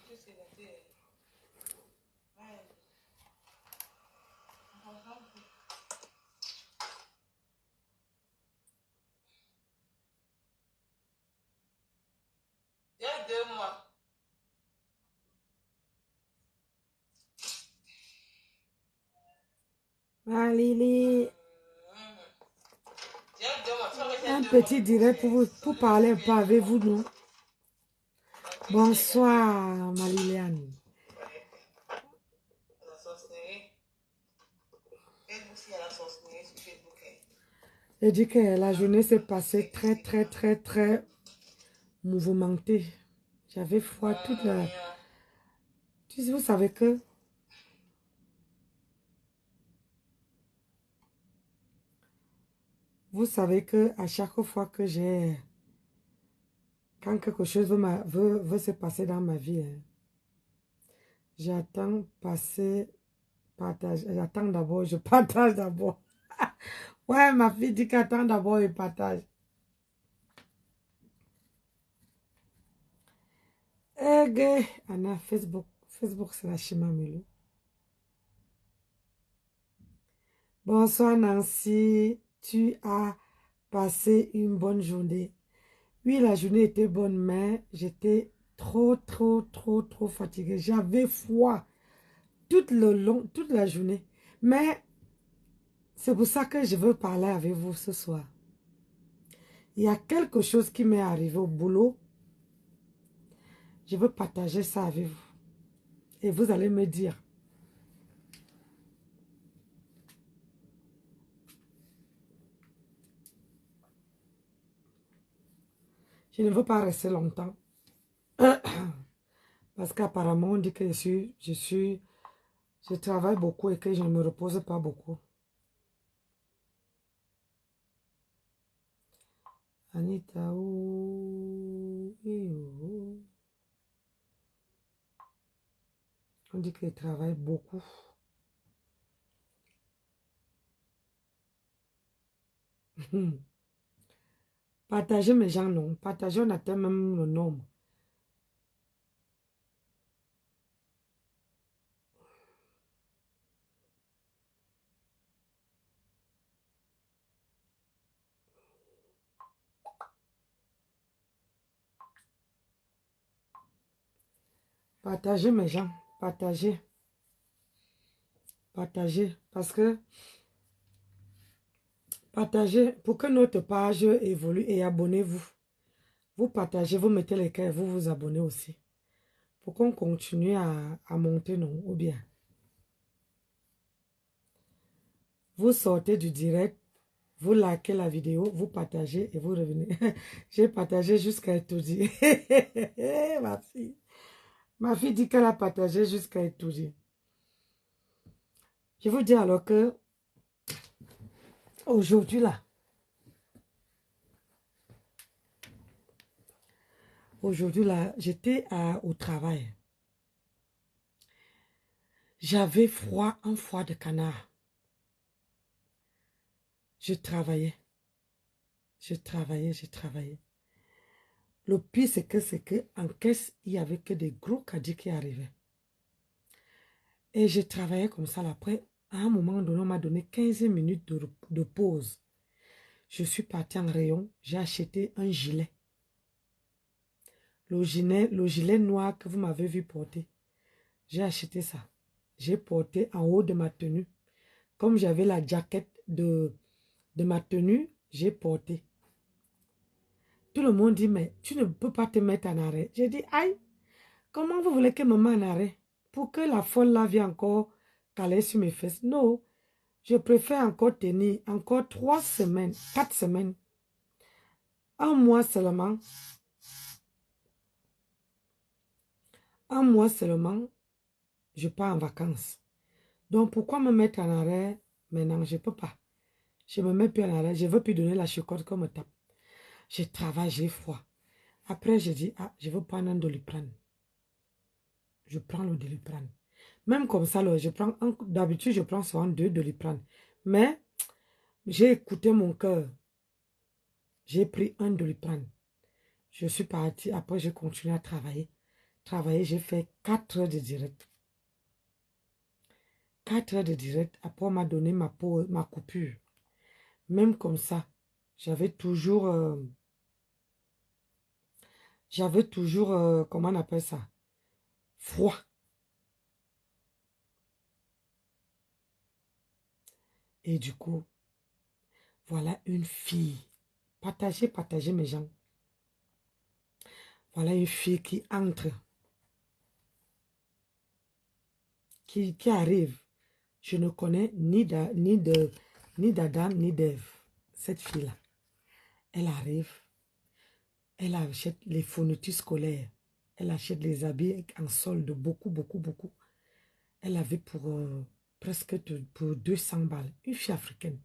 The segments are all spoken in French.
Il y a 2 mois. Ah, Lily, Il y a 2 mois. Tu vas un mettre 2 mois. petit direct pour parler un peu avec vous, non? Bonsoir, ma Liliane. La sorcellerie. Facebook, s'il y a la sorcellerie sur Facebook. Je dis que la journée s'est passée très mouvementée. J'avais froid toute la... Tu sais, vous savez que... Vous savez que à chaque fois que j'ai... Quand quelque chose veut se passer dans ma vie, hein, j'attends passer, partage. J'attends d'abord, je partage d'abord. Ouais, ma fille dit qu'attend d'abord et partage. Eh, gay, Anna, Facebook. Facebook, c'est la chimamelo. Bonsoir, Nancy. Tu as passé une bonne journée. Oui, la journée était bonne, mais j'étais trop fatiguée. J'avais froid toute la journée. Mais c'est pour ça que je veux parler avec vous ce soir. Il y a quelque chose qui m'est arrivé au boulot. Je veux partager ça avec vous. Et vous allez me dire. Je ne veux pas rester longtemps. Parce qu'apparemment, on dit que je travaille beaucoup et que je ne me repose pas beaucoup. Anita, on dit qu'elle travaille beaucoup. Partager mes gens, non. Partager, on atteint même le nombre. Partager mes gens. Partager. Partager. Parce que partagez pour que notre page évolue et abonnez-vous. Vous partagez, vous mettez les cœurs, vous vous abonnez aussi. Pour qu'on continue à monter, non, ou bien. Vous sortez du direct, vous likez la vidéo, vous partagez et vous revenez. J'ai partagé jusqu'à étourdir. Ma fille. Ma fille dit qu'elle a partagé jusqu'à étourdir. Je vous dis alors que aujourd'hui là, j'étais au travail. J'avais froid, un froid de canard. Je travaillais. Le pire, c'est que en caisse, il n'y avait que des gros caddies qui arrivaient. Et je travaillais comme ça. Après, à un moment donné, on m'a donné 15 minutes de pause. Je suis partie en rayon. J'ai acheté un gilet. Le gilet noir que vous m'avez vu porter. J'ai acheté ça. J'ai porté en haut de ma tenue. Comme j'avais la jaquette de ma tenue, j'ai porté. Tout le monde dit, mais tu ne peux pas te mettre en arrêt. J'ai dit, aïe, comment vous voulez que je me mette en arrêt? Pour que la folle là vienne encore caler sur mes fesses. Non, je préfère encore tenir encore 3 semaines, 4 semaines. Un mois seulement. Un mois seulement, je pars en vacances. Donc, pourquoi me mettre en arrêt maintenant? Je ne peux pas. Je me mets plus en arrêt. Je ne veux plus donner la chicotte qu'on me tape. Je travaille, j'ai froid. Après, je dis, ah, je veux prendre un Doliprane. Je prends le Doliprane. Même comme ça, là, d'habitude, je prends souvent 2 Doliprane. Mais, j'ai écouté mon cœur. J'ai pris un Doliprane. Je suis partie. Après, j'ai continué à travailler. travaillé, j'ai fait 4 heures de direct. 4 heures de direct, après on m'a donné ma coupure. Même comme ça, j'avais toujours, comment on appelle ça? Froid. Et du coup, voilà une fille. Partagez mes gens. Voilà une fille qui entre, qui arrive. Je ne connais ni d'Adam, ni d'Ève. Cette fille-là. Elle arrive. Elle achète les fournitures scolaires. Elle achète les habits en solde. Beaucoup, beaucoup, beaucoup. Elle avait pour pour 200 balles. Une fille africaine.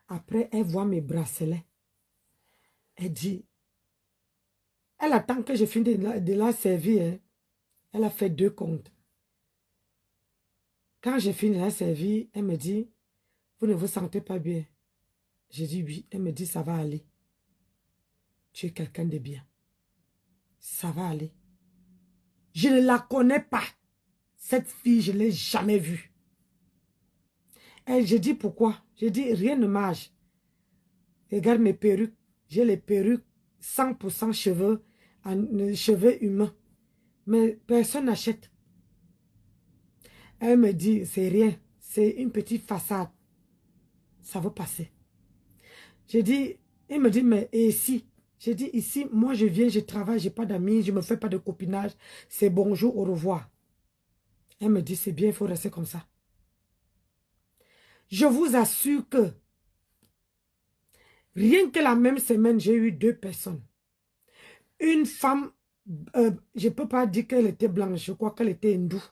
Après, elle voit mes bracelets. Elle dit, elle attend que je finisse de la servir. Hein. Elle a fait 2 comptes. Quand j'ai fini de la servir, elle me dit, vous ne vous sentez pas bien? J'ai dit oui. Elle me dit, ça va aller. Tu es quelqu'un de bien. Ça va aller. Je ne la connais pas. Cette fille, je ne l'ai jamais vue. Et je dis pourquoi? Je dis, rien ne marche. Regarde mes perruques. J'ai les perruques 100% cheveux, cheveux humains. Mais personne n'achète. Elle me dit, c'est rien. C'est une petite façade. Ça va passer. J'ai dit, il me dit, mais et ici? J'ai dit, ici, moi je viens, je travaille, je n'ai pas d'amis, je ne me fais pas de copinage. C'est bonjour, au revoir. Elle me dit, c'est bien, il faut rester comme ça. Je vous assure que rien que la même semaine, j'ai eu 2 personnes. Une femme, je ne peux pas dire qu'elle était blanche, je crois qu'elle était hindoue.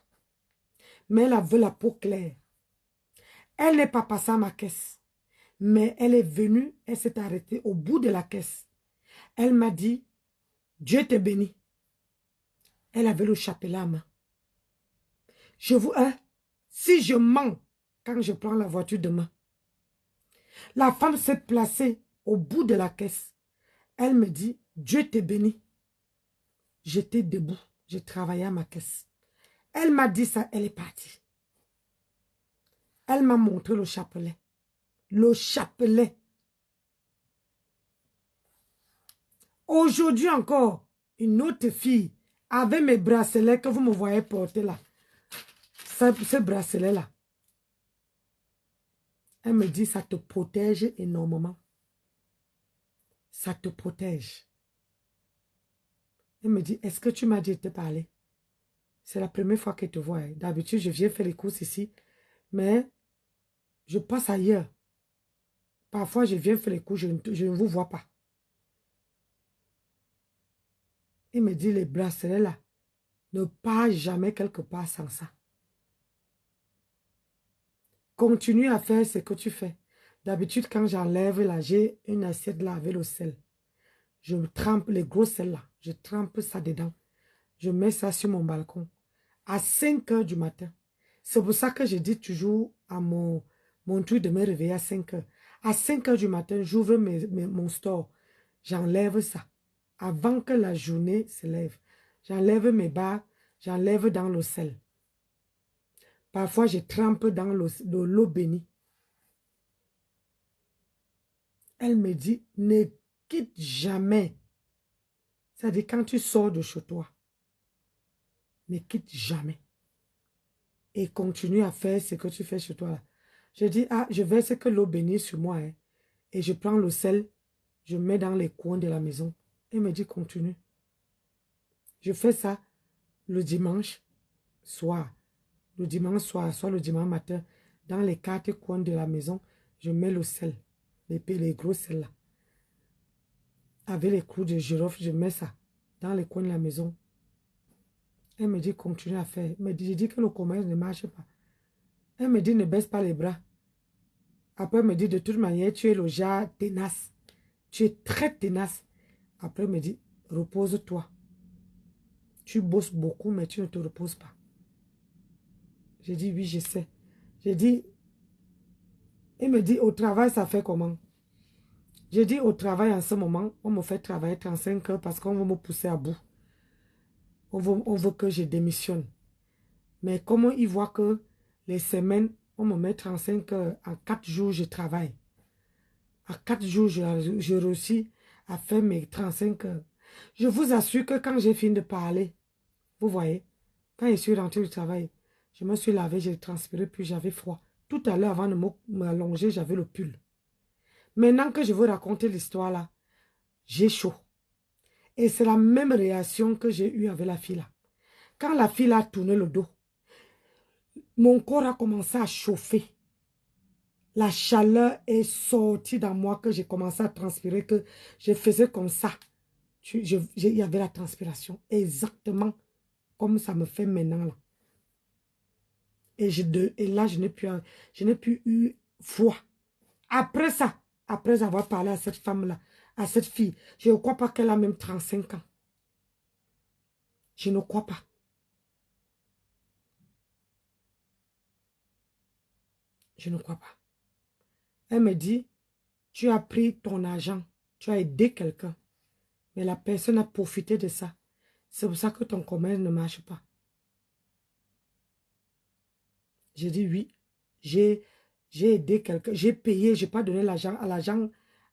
Mais elle avait la peau claire. Elle n'est pas passée à ma caisse. Mais elle est venue, elle s'est arrêtée au bout de la caisse. Elle m'a dit, Dieu te bénit. Elle avait le chapelet à main. Je vous, si je mens quand je prends la voiture demain, la femme s'est placée au bout de la caisse. Elle me dit, Dieu te bénit. J'étais debout, je travaillais à ma caisse. Elle m'a dit ça, elle est partie. Elle m'a montré le chapelet. Le chapelet. Aujourd'hui encore, une autre fille avec mes bracelets que vous me voyez porter là. Ce bracelet-là. Elle me dit, ça te protège énormément. Ça te protège. Elle me dit, est-ce que tu m'as dit de te parler? C'est la première fois que je te vois. Hein. D'habitude, je viens faire les courses ici, mais je passe ailleurs. Parfois, je viens faire les courses, je ne vous vois pas. Il me dit, les bracelets là, ne pars jamais quelque part sans ça. Continue à faire ce que tu fais. D'habitude, quand j'enlève là, j'ai une assiette là avec le sel. Je trempe les gros sels là. Je trempe ça dedans. Je mets ça sur mon balcon. À 5 heures du matin. C'est pour ça que je dis toujours à mon truc de me réveiller à 5 heures. À 5 heures du matin, j'ouvre mon store. J'enlève ça. Avant que la journée se lève. J'enlève mes barres. J'enlève dans le sel. Parfois, je trempe dans l'eau bénie. Elle me dit, ne quitte jamais. C'est-à-dire, quand tu sors de chez toi, ne quitte jamais. Et continue à faire ce que tu fais chez toi. Là. Je dis, ah, je verse que l'eau bénie sur moi. Hein, et je prends le sel, je mets dans les coins de la maison. Elle me dit, continue. Je fais ça le dimanche soir. Le dimanche soir, soit le dimanche matin. Dans les 4 coins de la maison, je mets le sel. Les gros sels là. Avec les clous de girofle, je mets ça dans les coins de la maison. Elle me dit, continue à faire. Elle me dit, je dis que le commerce ne marche pas. Elle me dit, ne baisse pas les bras. Après, elle me dit, de toute manière, tu es le genre tenace. Tu es très tenace. Après, elle me dit, repose-toi. Tu bosses beaucoup, mais tu ne te reposes pas. J'ai dit, oui, je sais. J'ai dit, elle me dit, au travail, ça fait comment? J'ai dit, au travail, en ce moment, on me fait travailler 35 heures parce qu'on va me pousser à bout. on veut que je démissionne. Mais comment ils voient que les semaines, on me met 35 heures, en 4 jours, je travaille. À 4 jours, je réussis à faire mes 35 heures. Je vous assure que quand j'ai fini de parler, vous voyez, quand je suis rentrée du travail, je me suis lavé, j'ai transpiré, puis j'avais froid. Tout à l'heure, avant de m'allonger, j'avais le pull. Maintenant que je veux raconter l'histoire là, j'ai chaud. Et c'est la même réaction que j'ai eue avec la fille là. Quand la fille a tourné le dos, mon corps a commencé à chauffer. La chaleur est sortie dans moi, que j'ai commencé à transpirer, que je faisais comme ça. Il y avait la transpiration, exactement comme ça me fait maintenant là. Et là, je n'ai plus eu froid. Après ça, après avoir parlé à cette femme-là, à cette fille, je ne crois pas qu'elle a même 35 ans. Je ne crois pas. Je ne crois pas. Elle me dit, tu as pris ton argent, tu as aidé quelqu'un, mais la personne a profité de ça. C'est pour ça que ton commerce ne marche pas. J'ai dit oui, j'ai aidé quelqu'un, j'ai payé, je n'ai pas donné l'argent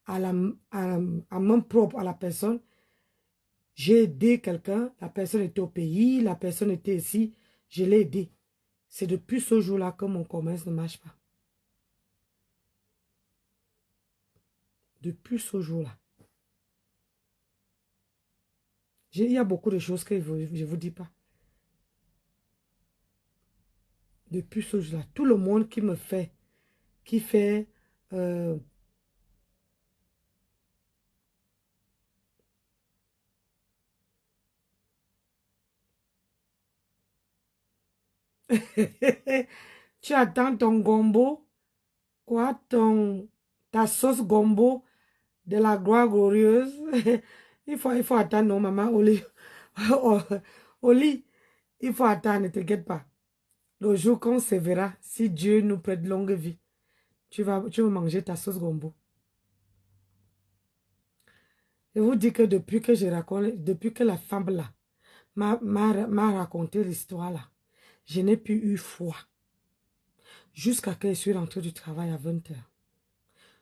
à main propre à la personne. J'ai aidé quelqu'un, la personne était au pays, la personne était ici, je l'ai aidé. C'est depuis ce jour-là que mon commerce ne marche pas. Depuis ce jour-là. Il y a beaucoup de choses que je ne vous dis pas. Depuis ce jour-là, tout le monde qui me fait, qui fait... tu attends ton gombo, quoi, ta sauce gombo de la gloire glorieuse. il faut attendre, non, maman, au lit, il faut attendre, ne t'inquiète pas. Le jour qu'on se verra, si Dieu nous prête longue vie, tu vas manger ta sauce gombo. Je vous dis que depuis que la femme là m'a raconté l'histoire là, je n'ai plus eu froid. Jusqu'à que je suis rentrée du travail à 20 h.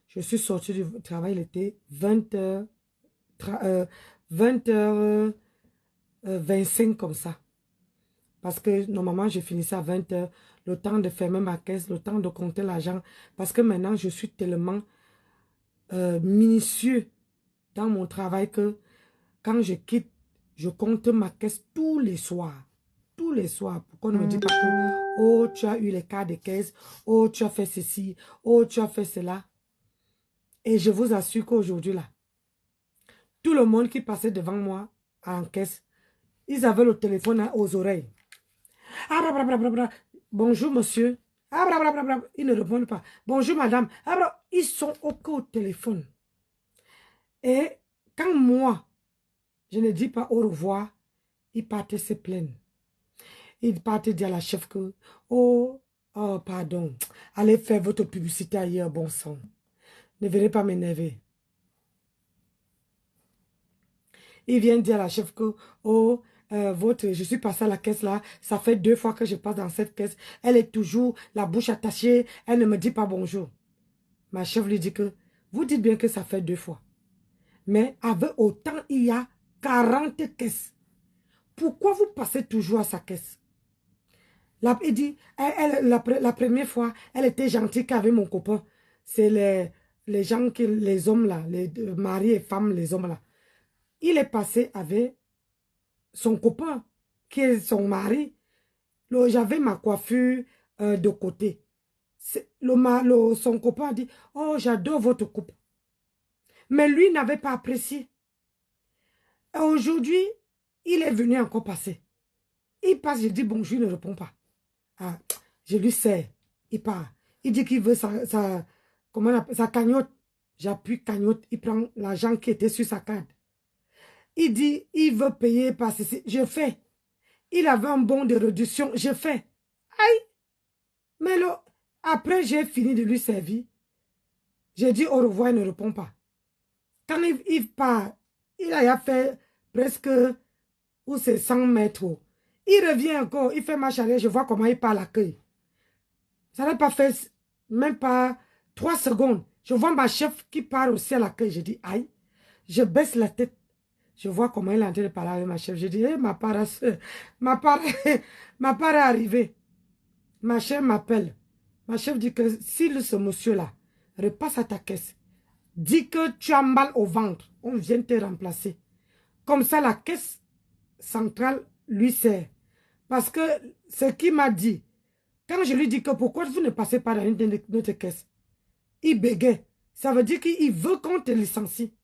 Je suis sortie du travail, il était 20 h, 20 h 25 comme ça. Parce que normalement, je finissais à 20 h, le temps de fermer ma caisse, le temps de compter l'argent. Parce que maintenant, je suis tellement minutieux dans mon travail que quand je quitte, je compte ma caisse tous les soirs. Tous les soirs. Pourquoi ne me dit pas que, oh, tu as eu les cartes de caisse, oh, tu as fait ceci, oh, tu as fait cela. Et je vous assure qu'aujourd'hui, là, tout le monde qui passait devant moi en caisse, ils avaient le téléphone aux oreilles. Ah, bra, bra, bra, bra, bra. Bonjour, monsieur. Ah, bra, bra, bra, bra. Ils ne répondent pas. Bonjour, madame. Ah, bra. Ils sont au téléphone. Et quand moi, je ne dis pas au revoir, ils partaient se plaindre. Ils partaient dire à la chef que, oh, pardon, allez faire votre publicité ailleurs, bon sang. Ne venez pas m'énerver. Ils viennent dire à la chef que, oh, je suis passée à la caisse là, ça fait 2 fois que je passe dans cette caisse. Elle est toujours la bouche attachée, elle ne me dit pas bonjour. Ma chef lui dit que, vous dites bien que ça fait 2 fois. Mais avec autant, il y a 40 caisses. Pourquoi vous passez toujours à sa caisse? Il dit, la première fois, elle était gentille qu'avec mon copain. C'est les gens, les hommes là, les maris et femmes, les hommes là. Il est passé avec son copain, qui est son mari. J'avais ma coiffure de côté. Son copain a dit, oh, j'adore votre coupe. Mais lui n'avait pas apprécié. Aujourd'hui, il est venu encore passer. Il passe, je dis bonjour, il ne répond pas. Ah, je lui sers. Il part. Il dit qu'il veut sa cagnotte. J'appuie cagnotte. Il prend l'argent qui était sur sa carte. Il dit, il veut payer par ceci. Je fais. Il avait un bon de réduction. Je fais. Aïe. Mais après, j'ai fini de lui servir. J'ai dit au revoir, il ne répond pas. Quand il part, il a fait presque ou c'est 100 mètres. Il revient encore, il fait marche arrière, je vois comment il parle à l'accueil. Ça n'a pas fait même pas 3 secondes. Je vois ma chef qui part aussi à l'accueil. Je dis, aïe, je baisse la tête. Je vois comment il est en train de parler avec ma chef. Je dis, ma part, ma part, ma part est arrivée. Ma chef m'appelle. Ma chef dit que si ce monsieur-là repasse à ta caisse, dis que tu as mal au ventre, on vient te remplacer. Comme ça, la caisse centrale lui sert. Parce que ce qu'il m'a dit, quand je lui dis que pourquoi vous ne passez pas dans une de notre caisse, il bégaye. Ça veut dire qu'il veut qu'on te licencie.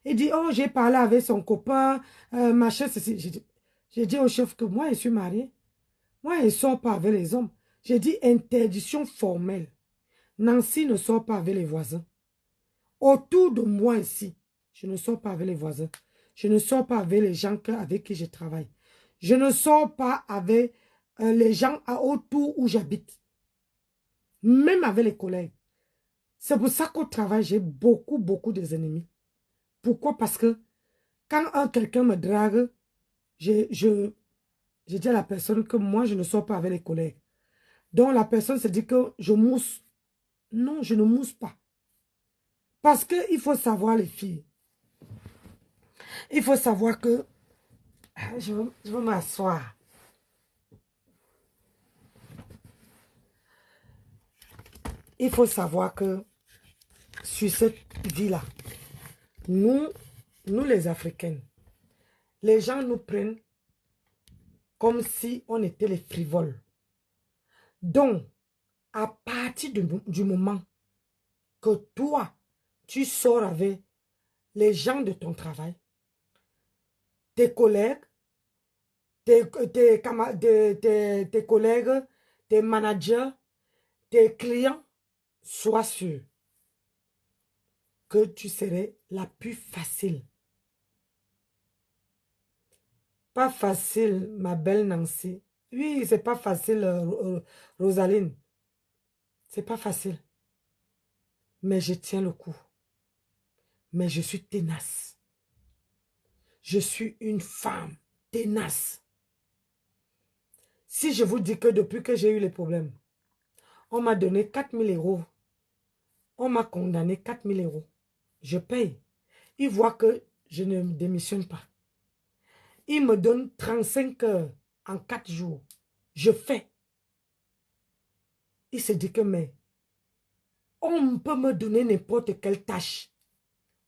Il dit, oh, j'ai parlé avec son copain, machin, ceci. J'ai dit au chef que moi, je suis mariée. Moi, je ne sors pas avec les hommes. J'ai dit interdiction formelle. Nancy ne sort pas avec les voisins. Autour de moi ici, je ne sors pas avec les voisins. Je ne sors pas avec les gens avec qui je travaille. Je ne sors pas avec les gens autour où j'habite. Même avec les collègues. C'est pour ça qu'au travail, j'ai beaucoup, beaucoup d'ennemis. Pourquoi? Parce que quand quelqu'un me drague, je dis à la personne que moi, je ne sors pas avec les collègues. Donc, la personne se dit que je mousse. Non, je ne mousse pas. Parce qu'il faut savoir, les filles. Il faut savoir que... Je veux m'asseoir. Il faut savoir que sur cette vie-là, nous les Africaines, les gens nous prennent comme si on était les frivoles. Donc, à partir du moment que toi, tu sors avec les gens de ton travail, tes collègues, tes collègues, tes managers, tes clients, sois sûr que tu serais la plus facile. Pas facile, ma belle Nancy. Oui, c'est pas facile, Rosaline. C'est pas facile. Mais je tiens le coup. Mais je suis tenace. Je suis une femme tenace. Si je vous dis que depuis que j'ai eu les problèmes, on m'a donné 4 000 €. On m'a condamné 4 000 €. Je paye. Ils voient que je ne démissionne pas. Ils me donnent 35 heures en 4 jours. Je fais. Il se dit que mais on peut me donner n'importe quelle tâche.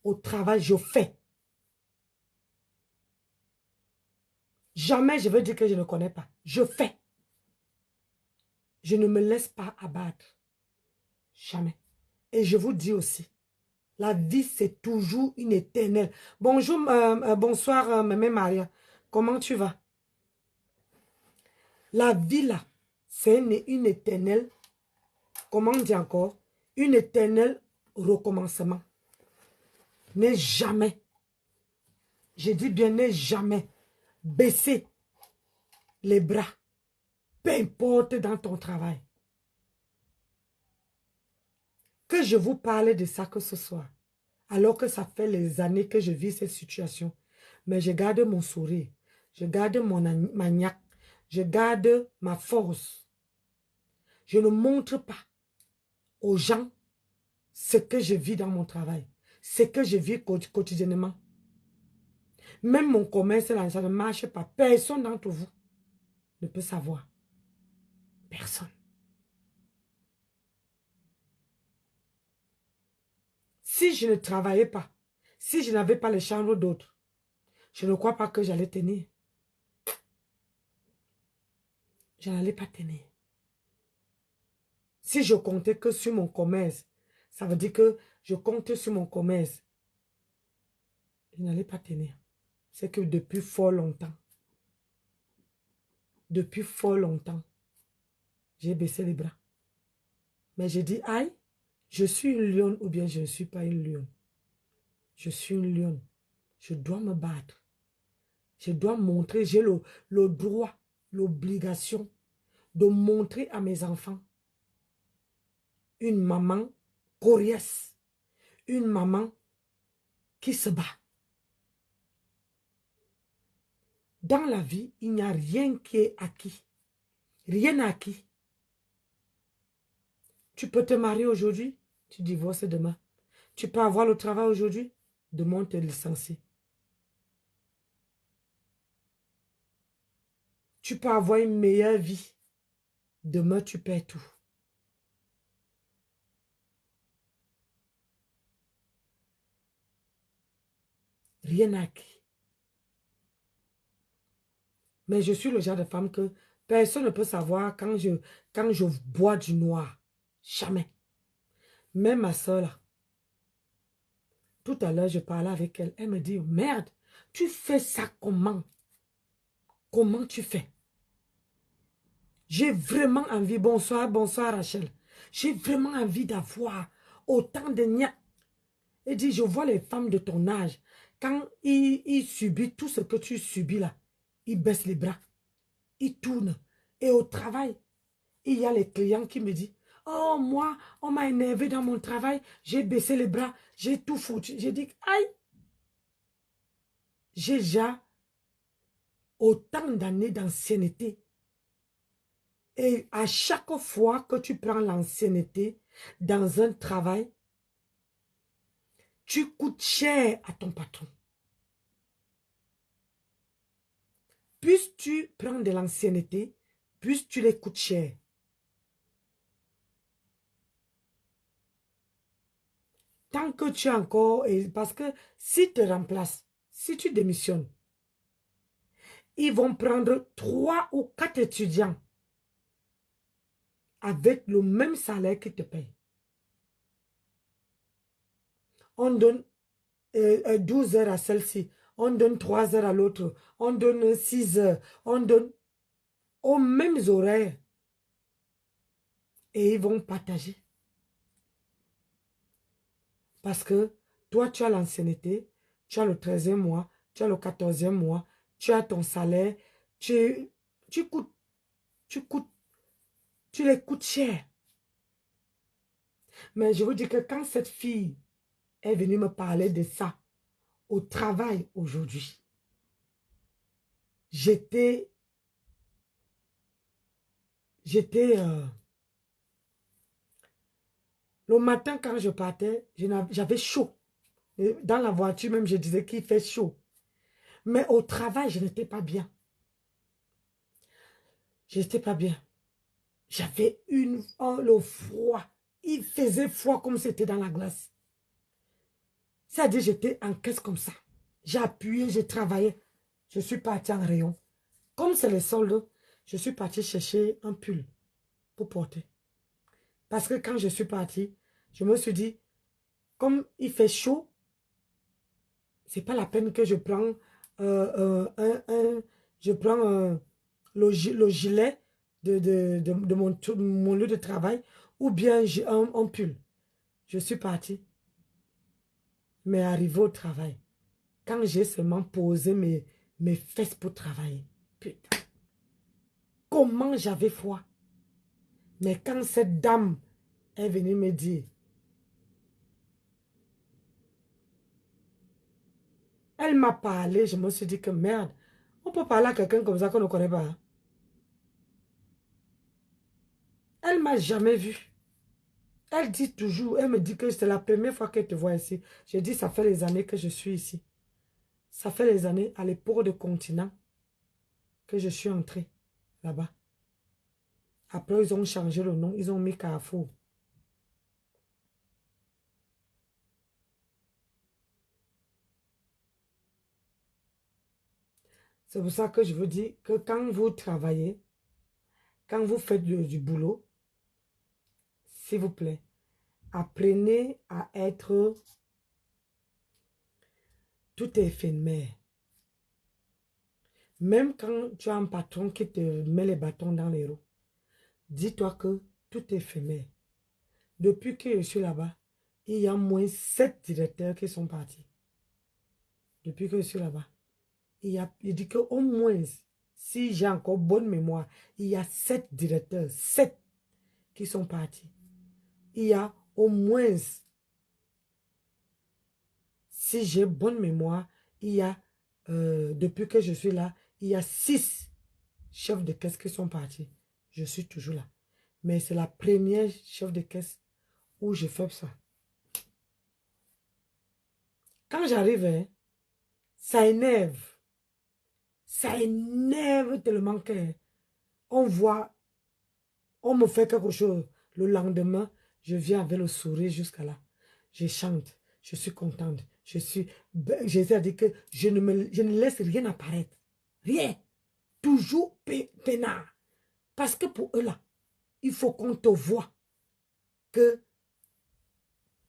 Au travail, je fais. Jamais je veux dire que je ne connais pas. Je fais. Je ne me laisse pas abattre. Jamais. Et je vous dis aussi, la vie, c'est toujours une éternelle. Bonjour, bonsoir, Mémé Maria. Comment tu vas? La vie, là, c'est une éternelle, comment on dit encore? Une éternelle recommencement. N'est jamais, je dis bien, n'est jamais baisser les bras, peu importe dans ton travail. Que je vous parle de ça que ce soir, alors que ça fait les années que je vis cette situation. Mais je garde mon sourire, je garde mon maniaque, je garde ma force. Je ne montre pas aux gens ce que je vis dans mon travail, ce que je vis quotidiennement. Même mon commerce, là, ça ne marche pas. Personne d'entre vous ne peut savoir. Personne. Si je ne travaillais pas, si je n'avais pas les chambres d'autres, je ne crois pas que j'allais tenir. Je n'allais pas tenir. Si je comptais que sur mon commerce, ça veut dire que je compte sur mon commerce. Je n'allais pas tenir. C'est que depuis fort longtemps, j'ai baissé les bras. Mais j'ai dit, aïe, je suis une lionne ou bien je ne suis pas une lionne. Je suis une lionne. Je dois me battre. Je dois montrer, j'ai le droit, l'obligation de montrer à mes enfants une maman coriace, une maman qui se bat. Dans la vie, il n'y a rien qui est acquis. Rien n'est acquis. Tu peux te marier aujourd'hui, tu divorces demain. Tu peux avoir le travail aujourd'hui, demain on te licencie. Tu peux avoir une meilleure vie, demain tu perds tout. Rien n'est acquis. Mais je suis le genre de femme que personne ne peut savoir quand je bois du noir. Jamais. Même ma soeur là. Tout à l'heure, je parlais avec elle. Elle me dit, merde, tu fais ça comment? Comment tu fais? J'ai vraiment envie, bonsoir, bonsoir Rachel. J'ai vraiment envie d'avoir autant de nia. Elle dit, je vois les femmes de ton âge. Quand ils subissent tout ce que tu subis là, ils baissent les bras. Ils tournent. Et au travail, il y a les clients qui me disent, oh, moi, on m'a énervé dans mon travail, j'ai baissé les bras, j'ai tout foutu. J'ai dit, aïe, j'ai déjà autant d'années d'ancienneté. Et à chaque fois que tu prends l'ancienneté dans un travail, tu coûtes cher à ton patron. Plus tu prends de l'ancienneté, plus tu les coûtes cher. Tant que tu as encore... Parce que si tu te remplaces, si tu démissionnes, ils vont prendre 3 ou 4 étudiants avec le même salaire qu'ils te payent. On donne 12 heures à celle-ci, on donne 3 heures à l'autre, on donne 6 heures, on donne aux mêmes horaires. Et ils vont partager. Parce que toi, tu as l'ancienneté, tu as le 13e mois, tu as le 14e mois, tu as ton salaire, tu coûtes, tu les coûtes cher. Mais je vous dis que quand cette fille est venue me parler de ça au travail aujourd'hui, j'étais le matin quand je partais, j'avais chaud. Et dans la voiture même, je disais qu'il fait chaud. Mais au travail, je n'étais pas bien. Je n'étais pas bien. J'avais le froid. Il faisait froid comme c'était dans la glace. C'est-à-dire, j'étais en caisse comme ça. J'ai appuyé, j'ai travaillé. Je suis partie en rayon. Comme c'est le solde, je suis partie chercher un pull pour porter. Parce que quand je suis partie, je me suis dit, comme il fait chaud, c'est pas la peine que je prends je prends le gilet de mon lieu de travail ou bien j'ai un pull. Je suis partie. Mais arrivé au travail, quand j'ai seulement posé mes fesses pour travailler, putain, comment j'avais froid. Mais quand cette dame est venue me dire, elle m'a parlé, je me suis dit que merde, on peut parler à quelqu'un comme ça qu'on ne connaît pas. Hein. Elle m'a jamais vu. Elle dit toujours, elle me dit que c'est la première fois qu'elle te voit ici. Je dis, ça fait les années que je suis ici. Ça fait les années, à l'époque de continent, que je suis entrée là-bas. Après, ils ont changé le nom, ils ont mis Carrefour. C'est pour ça que je vous dis que quand vous travaillez, quand vous faites du boulot, s'il vous plaît, apprenez à être tout est éphémère. Même quand tu as un patron qui te met les bâtons dans les roues, dis-toi que tout est éphémère. Depuis que je suis là-bas, il y a moins 7 directeurs qui sont partis. Depuis que je suis là-bas. Il dit qu'au moins, si j'ai encore bonne mémoire, il y a 7 directeurs, 7 qui sont partis. Il y a au moins, si j'ai bonne mémoire, il y a, depuis que je suis là, Il y a 6 chefs de caisse qui sont partis. Je suis toujours là. Mais c'est la première chef de caisse où je fais ça. Quand j'arrive, hein, ça énerve. Ça énerve tellement que on voit, on me fait quelque chose. Le lendemain, je viens avec le sourire jusqu'à là. Je chante, je suis contente. J'essaie de dire que je ne laisse rien apparaître. Rien. Toujours peinard. Parce que pour eux là, il faut qu'on te voie que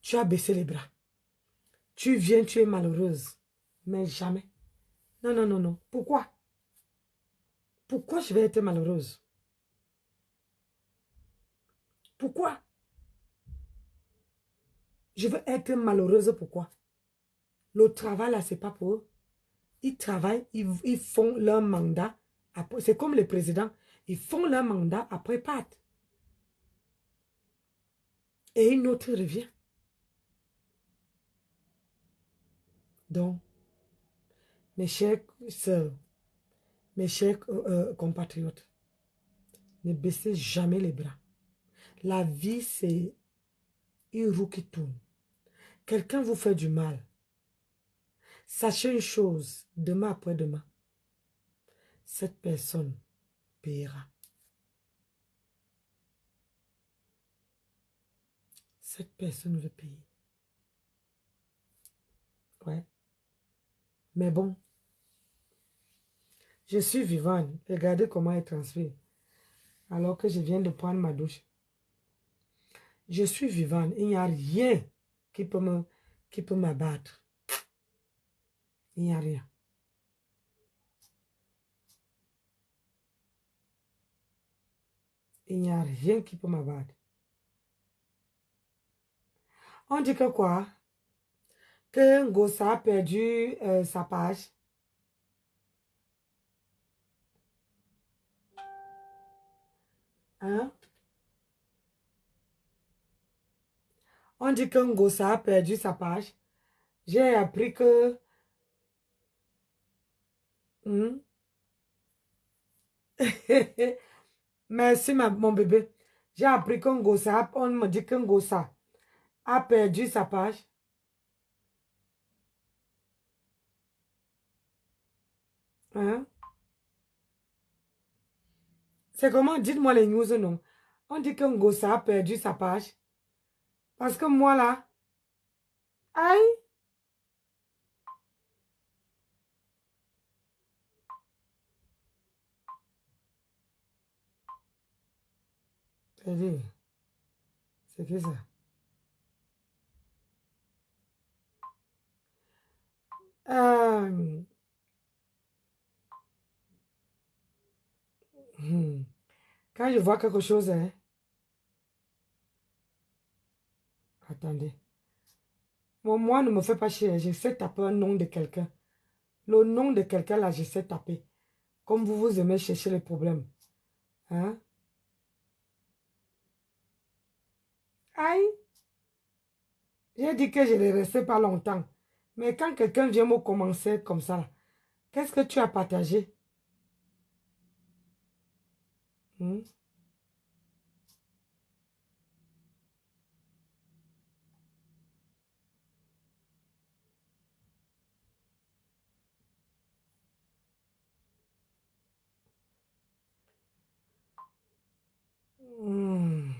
tu as baissé les bras. Tu viens, tu es malheureuse. Mais jamais. Non, non, non, non. Pourquoi? Pourquoi je vais être malheureuse? Pourquoi? Je veux être malheureuse, pourquoi? Le travail là, c'est pas pour eux. Ils travaillent, ils font leur mandat. C'est comme les présidents. Ils font leur mandat, après ils partent. Et une autre revient. Donc, mes chers sœurs, mes chers compatriotes, ne baissez jamais les bras. La vie, c'est une roue qui tourne. Quelqu'un vous fait du mal. Sachez une chose, demain après-demain, cette personne paiera. Cette personne veut payer. Ouais. Mais bon, je suis vivante. Regardez comment elle transpire. Alors que je viens de prendre ma douche. Je suis vivante. Il n'y a rien qui peut m'abattre. Il n'y a rien. Il n'y a rien qui peut m'abattre. On dit que quoi? Que Ngosa a perdu sa page. Hein? On dit que Ngosa a perdu sa page. J'ai appris que... Hmm? Merci mon bébé. J'ai appris que Ngosa, on me dit que Ngosa a perdu sa page. Hein? C'est comment? Dites-moi les news, non. On dit que Ngosa a perdu sa page. Parce que moi, là, aïe, c'est que ça. Euh, hmm. Quand je vois quelque chose, hein, attendez. Moi, ne me fais pas chier. Je sais taper un nom de quelqu'un. Le nom de quelqu'un, là, je sais taper. Comme vous aimez chercher les problèmes. Hein? Aïe, j'ai dit que je ne restais pas longtemps. Mais quand quelqu'un vient me commencer comme ça, là, qu'est-ce que tu as partagé? Hmm? Hmm.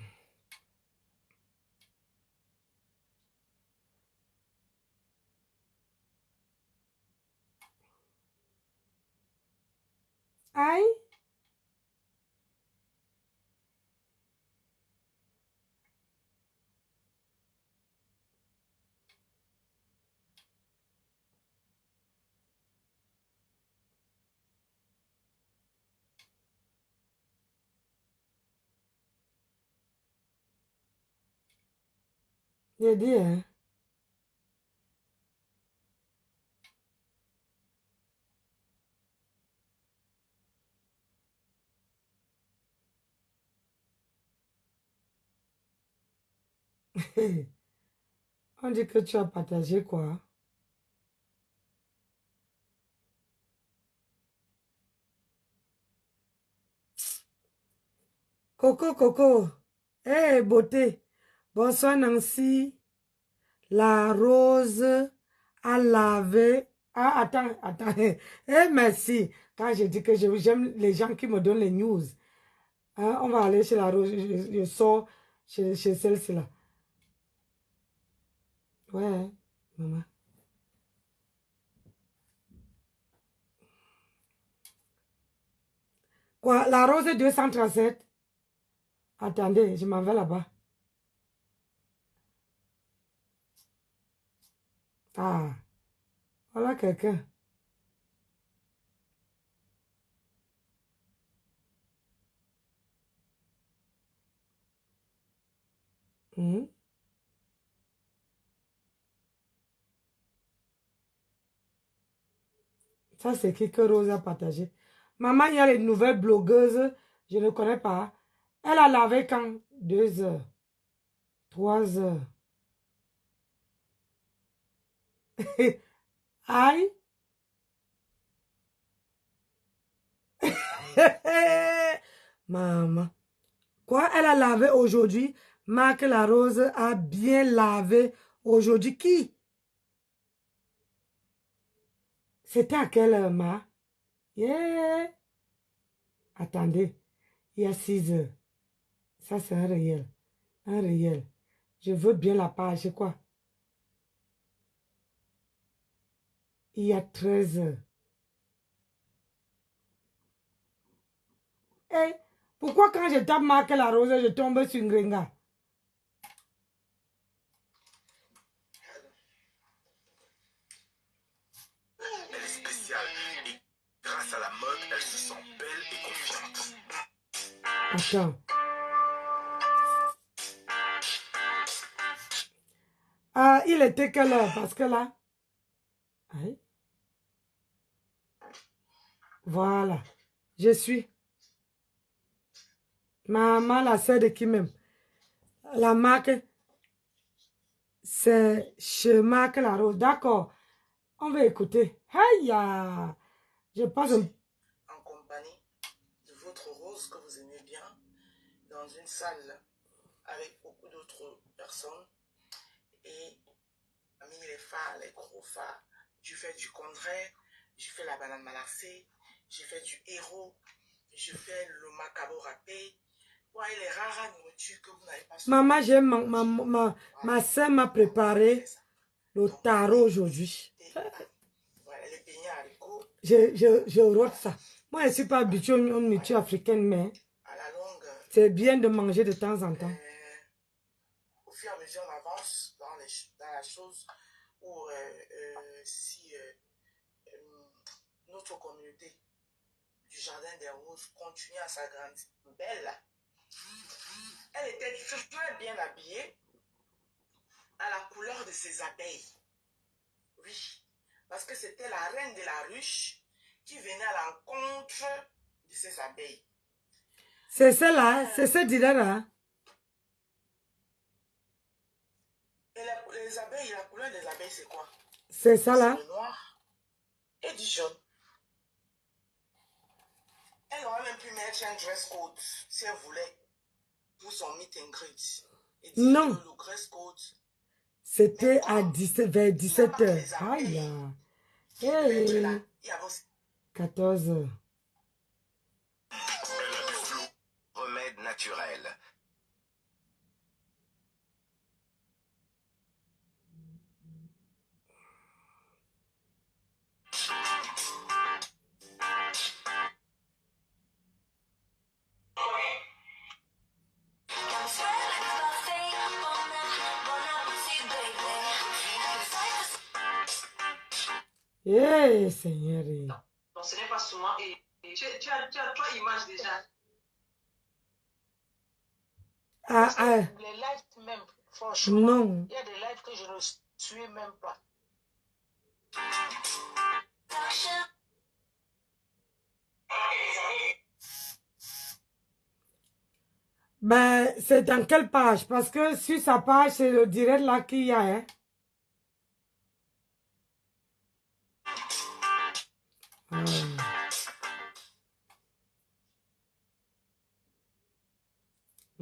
Aïe, j'ai dit, hein. On dit que tu as partagé quoi? Coco, Coco. Hey, beauté. Bonsoir, Nancy. La rose a lavé. Ah, attends, attends. Eh, merci. Quand je dis que j'aime les gens qui me donnent les news. Hein, on va aller chez la rose. Je sors chez celle-ci là. Ouais, maman. Quoi, la rose 237? Attendez, je m'en vais là-bas. Ah, voilà quelqu'un. Hmm. Ça, c'est qui que Rose a partagé. Maman, il y a les nouvelles blogueuses. Je ne connais pas. Elle a lavé quand? 2 heures. 3 heures. Aïe. Maman. Quoi, elle a lavé aujourd'hui? Marc la Rose a bien lavé aujourd'hui. Qui? C'était à quelle heure, ma? Yeah. Attendez. Il y a 6 heures. Ça, c'est un réel. Un réel. Je veux bien la page. C'est quoi? Il y a 13 heures. Eh, pourquoi quand je tape Marc la Rose, je tombe sur Ngrenga? Elle est spéciale et grâce à la mode, elle se sent belle et confiante. Attends. Ah, il était quelle heure? Parce que là... Aïe. Voilà. Je suis. Maman, la sœur de qui même? La marque, c'est chez Marc la Rose. D'accord. On va écouter. Aïe. Je passe un... En compagnie de votre rose que vous aimez bien, dans une salle avec beaucoup d'autres personnes, et parmi les phares, les gros phares, je fais du contraire, je fais la banane malaxée, je fais du héros, je fais le macabo râpé. Ouais, les rares nourritures que vous n'avez pas. Maman, j'ai ma soeur m'a préparé le tarot aujourd'hui. Voilà, les beignets haricots. Je rote ça. Moi, je ne suis pas habituée aux nourritures africaines, mais à la longue, c'est bien de manger de temps en temps. Au fur et à mesure, on avance dans la chose où si notre communauté du Jardin des Roses continue à s'agrandir, belle, elle était très bien habillée à la couleur de ses abeilles. Oui, parce que c'était la reine de la ruche qui venait à l'encontre de ses abeilles. C'est celle-là, c'est cette idée-là. Et les abeilles, la couleur des abeilles, c'est quoi? C'est ça là. C'est le noir et du jaune. Elle aurait même pu mettre un dress code si elle voulait pour son meet and greet. Et dire Non. que le dress code. C'était à 17, vers 17h. Aïe. Hey. 14h. Remède naturel. Eh, Seigneur. Donc ce n'est pas souvent. Et tu as 3 images déjà. Les lives même, franchement, non. il y a des lives que je ne suis même pas. Ben, c'est dans quelle page? Parce que sur sa page, c'est le direct là qu'il y a. Hein?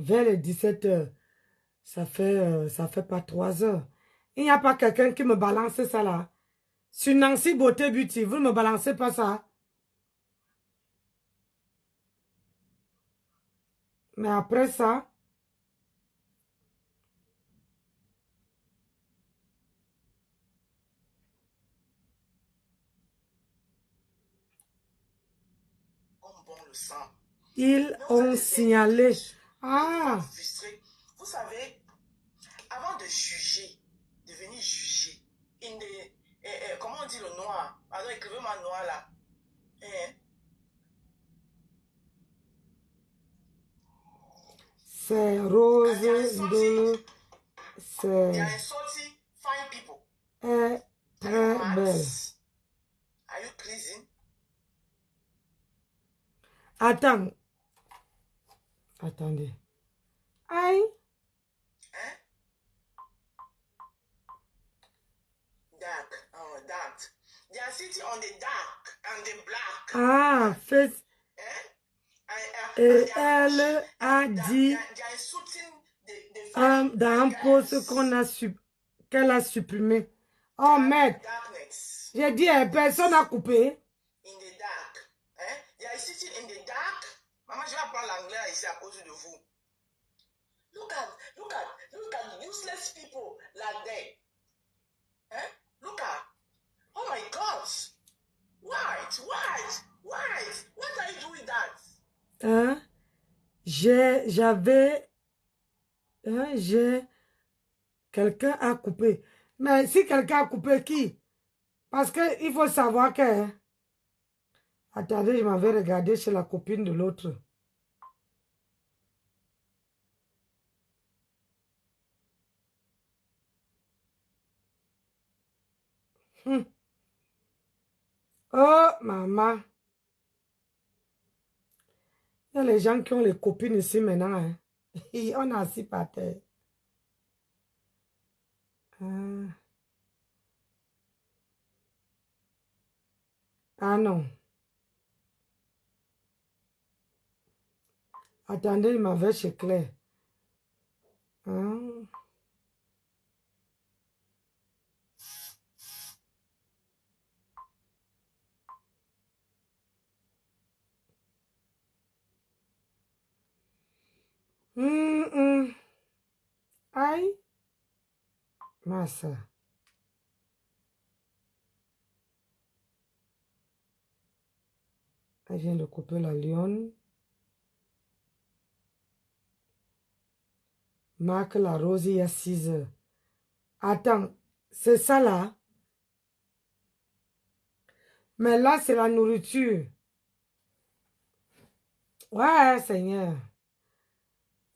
vers les 17 heures. Ça fait pas 3 heures. Il n'y a pas quelqu'un qui me balance ça là. Sur Nancy Beauté Beauty, vous ne me balancez pas ça. Mais après ça, comme bon le sang. ils Mais vous ont êtes des signalé. individus, Ah, frustrés. Vous savez, avant de juger, de venir juger, comment on dit le noir? Pardon, écrivez-moi noir là. c'est Rose They are de... They are C'est insulting fine people. est Are you très mad? belle. Are you crazy? Attends. Attendez. Aïe. Hein? Dark. Oh, dark. They are sitting on the dark and the black. Ah, fait... Hein? Et elle a dit They are insulting the dans un post qu'elle a supprimé. Oh merde. darkness. J'ai dit, personne n'a coupé. In the dark. Hein? They are sitting in the dark. Maman, je vais apprendre l'anglais ici à cause de vous. Look at useless people like that. Hein? Look at. Oh my God. White. What are you doing that? Hein? J'avais... Hein, quelqu'un a coupé. Mais si quelqu'un a coupé, qui? Parce qu'il faut savoir que... hein, attendez, je m'avais regardé chez la copine de l'autre. Oh, maman. Il y a les gens qui ont les copines ici maintenant. Hein. On est assis par terre. Ah, ah non. Attendez, il m'avait chez Claire. Ah. Aïe. Ma soeur. Elle vient de couper la lionne. Marque la rose il y a 6 heures. Attends, c'est ça là? Mais là, c'est la nourriture. Ouais, Seigneur.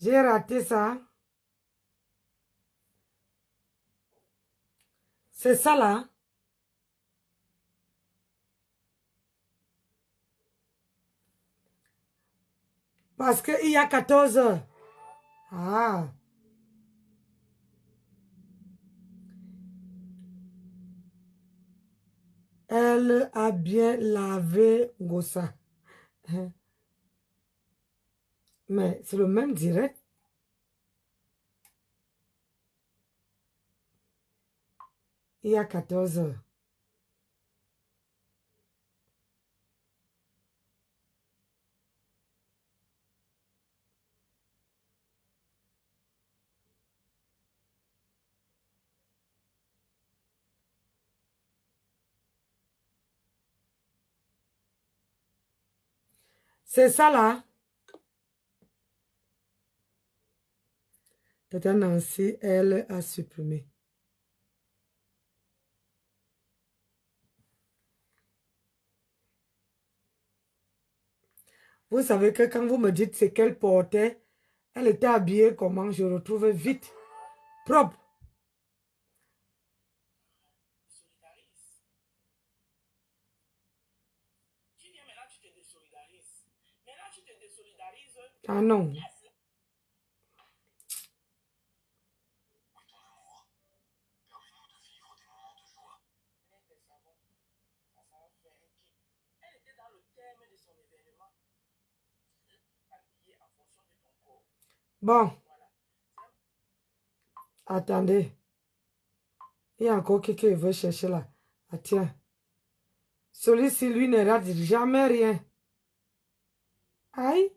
J'ai raté ça. C'est ça là? Parce qu'il y a 14 heures. Ah. Elle a bien lavé Gossa. Mais c'est le même direct. Il y a 14 heures. C'est ça là? Tata Nancy, elle a supprimé. Vous savez que quand vous me dites ce qu'elle portait, elle était habillée comment? Je retrouve vite. Propre. Ah non. Bon, attendez. Il y a encore quelqu'un qui veut chercher là. Ah tiens. Celui-ci, lui, ne rate jamais rien. Aïe.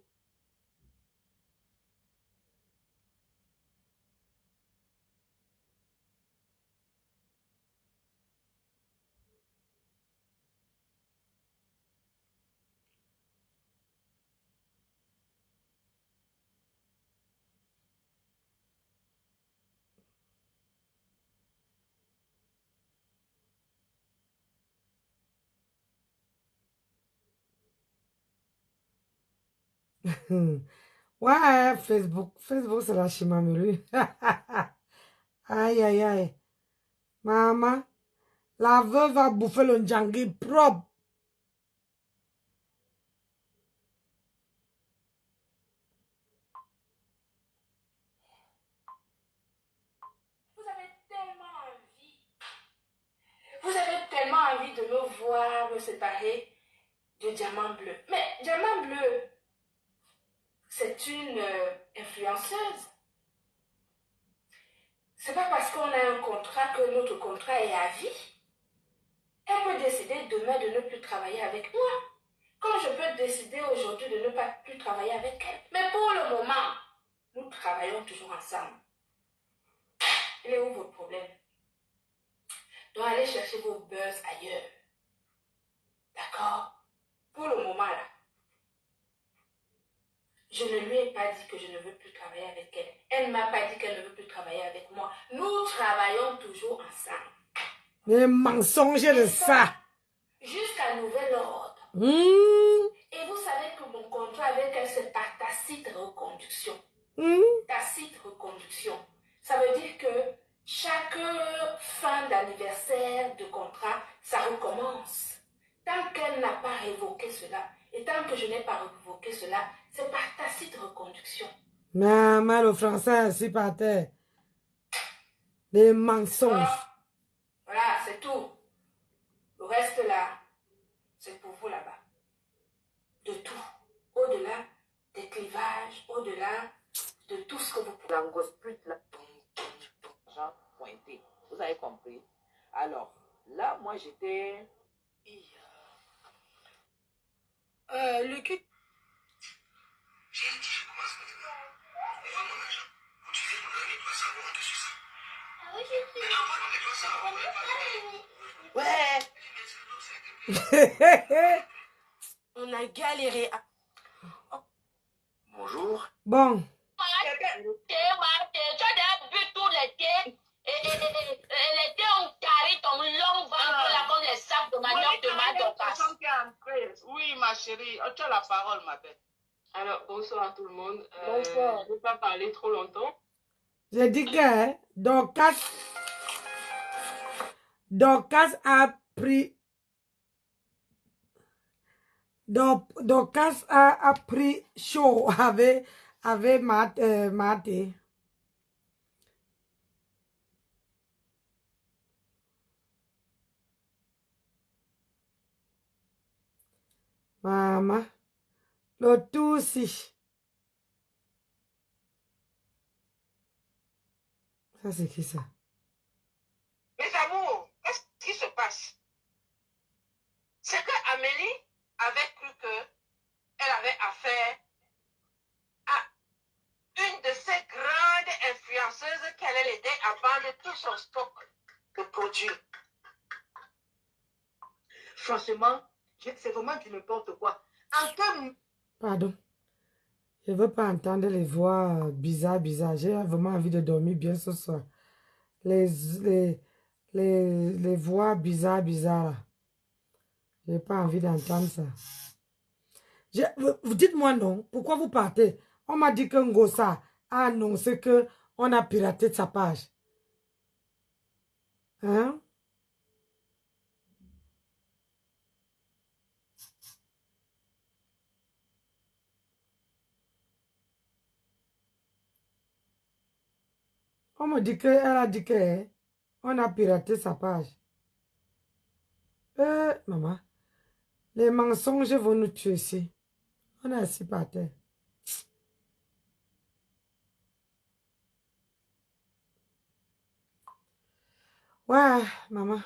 Ouais, Facebook. Facebook, c'est la chimamelu. Aïe, aïe, aïe. Maman, la veuve va bouffer le njangui propre. Vous avez tellement envie. Vous avez tellement envie de me voir me séparer de Diamant Bleu. Mais Diamant Bleu, c'est une influenceuse. C'est pas parce qu'on a un contrat que notre contrat est à vie. Elle peut décider demain de ne plus travailler avec moi. Comme je peux décider aujourd'hui de ne pas plus travailler avec elle. Mais pour le moment, nous travaillons toujours ensemble. Il est où votre problème? Donc allez chercher vos buzz ailleurs. D'accord? Pour le moment là, je ne lui ai pas dit que je ne veux plus travailler avec elle. Elle ne m'a pas dit qu'elle ne veut plus travailler avec moi. Nous travaillons toujours ensemble. Les mensonges de ça. Jusqu'à nouvel ordre. Et vous savez que mon contrat avec elle, c'est par tacite reconduction. Tacite reconduction. Ça veut dire que chaque fin d'anniversaire de contrat, ça recommence. Tant qu'elle n'a pas révoqué cela, et tant que je n'ai pas révoqué cela, c'est par tacite reconduction. Maman, le français, c'est par terre. Les mensonges. Alors, voilà, c'est tout. Le reste là, c'est pour vous là-bas. De tout. Au-delà des clivages, au-delà de tout ce que vous pouvez. La grosse pute là. Genre pointé. Vous avez compris? Alors, là, moi j'étais. Le cul. J'ai dit, je commence maintenant. On va mon argent. Vous utilisez mon argent, il doit savoir que c'est ça. Ah oui, je sais. Mais envoie-moi les doigts, ça va Ouais! On a galéré. Bonjour. Bon. Tu as bu tous les thés et les thés ont carré ton long ventre là comme les sacs de manioc de ma Dorcas. Oui, ma chérie. Oh, tu as la parole, ma belle. Alors, bonsoir à tout le monde. Bonsoir. Je ne vais pas parler trop longtemps. J'ai dit que Dorcas a pris. Dorcas a pris chaud avec Maté. Maman, le tout aussi. Ça, c'est qui ça? Mes amours, qu'est-ce qui se passe? C'est que Amélie avait cru qu'elle avait affaire à une de ces grandes influenceuses qu'elle allait l'aider à vendre tout son stock de produits. Franchement, c'est vraiment du n'importe quoi. Pardon. Je ne veux pas entendre les voix bizarres. J'ai vraiment envie de dormir bien ce soir. Les voix bizarres là. Je n'ai pas envie d'entendre ça. Vous dites-moi non. Pourquoi vous partez? On m'a dit que Ngosa a annoncé qu'on a piraté sa page. Hein? On me dit qu'elle a dit qu'on a piraté sa page. Maman, les mensonges vont nous tuer ici. On est assis par terre. Ouais, maman.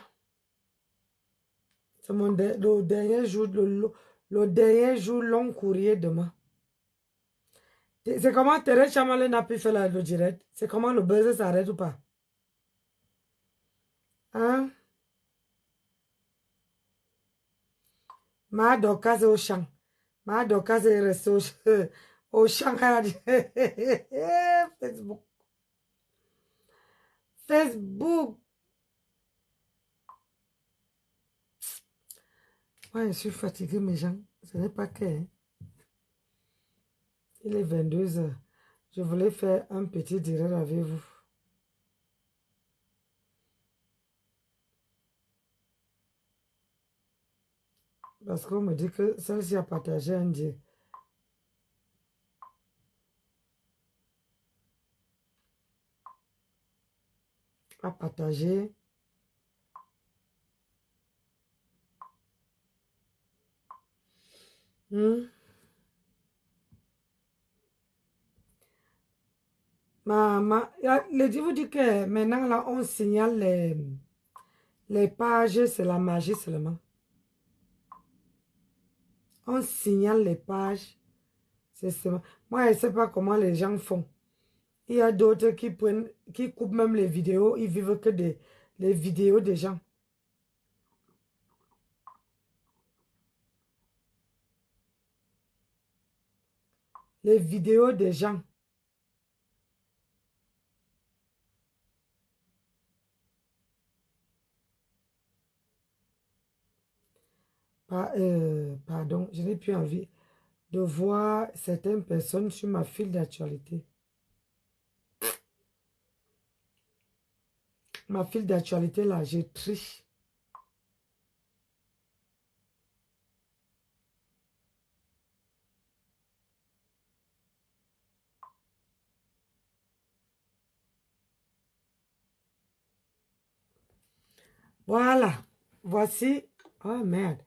C'est le dernier jour, le dernier jour long courrier demain. C'est comment Thérèse Chamalé n'a pu faire le direct? C'est comment le buzz s'arrête ou pas? Hein? Ma Dorcas est au champ. Ma Dorcas est restée au champ. Facebook. Facebook. Ouais, je suis fatiguée, mes gens. Ce n'est pas que. Hein. Il est 22 heures. Je voulais faire un petit direct avec vous. Parce qu'on me dit que celle-ci a partagé un direct. A partagé. Je vous dis que maintenant, là, on signale les pages, c'est la magie seulement. On signale les pages, c'est seulement. Moi, je ne sais pas comment les gens font. Il y a d'autres qui coupent même les vidéos, ils vivent que les vidéos des gens. Les vidéos des gens. Pardon, je n'ai plus envie de voir certaines personnes sur ma file d'actualité. Ma file d'actualité, là, je triche. Voilà. Voici. Oh merde.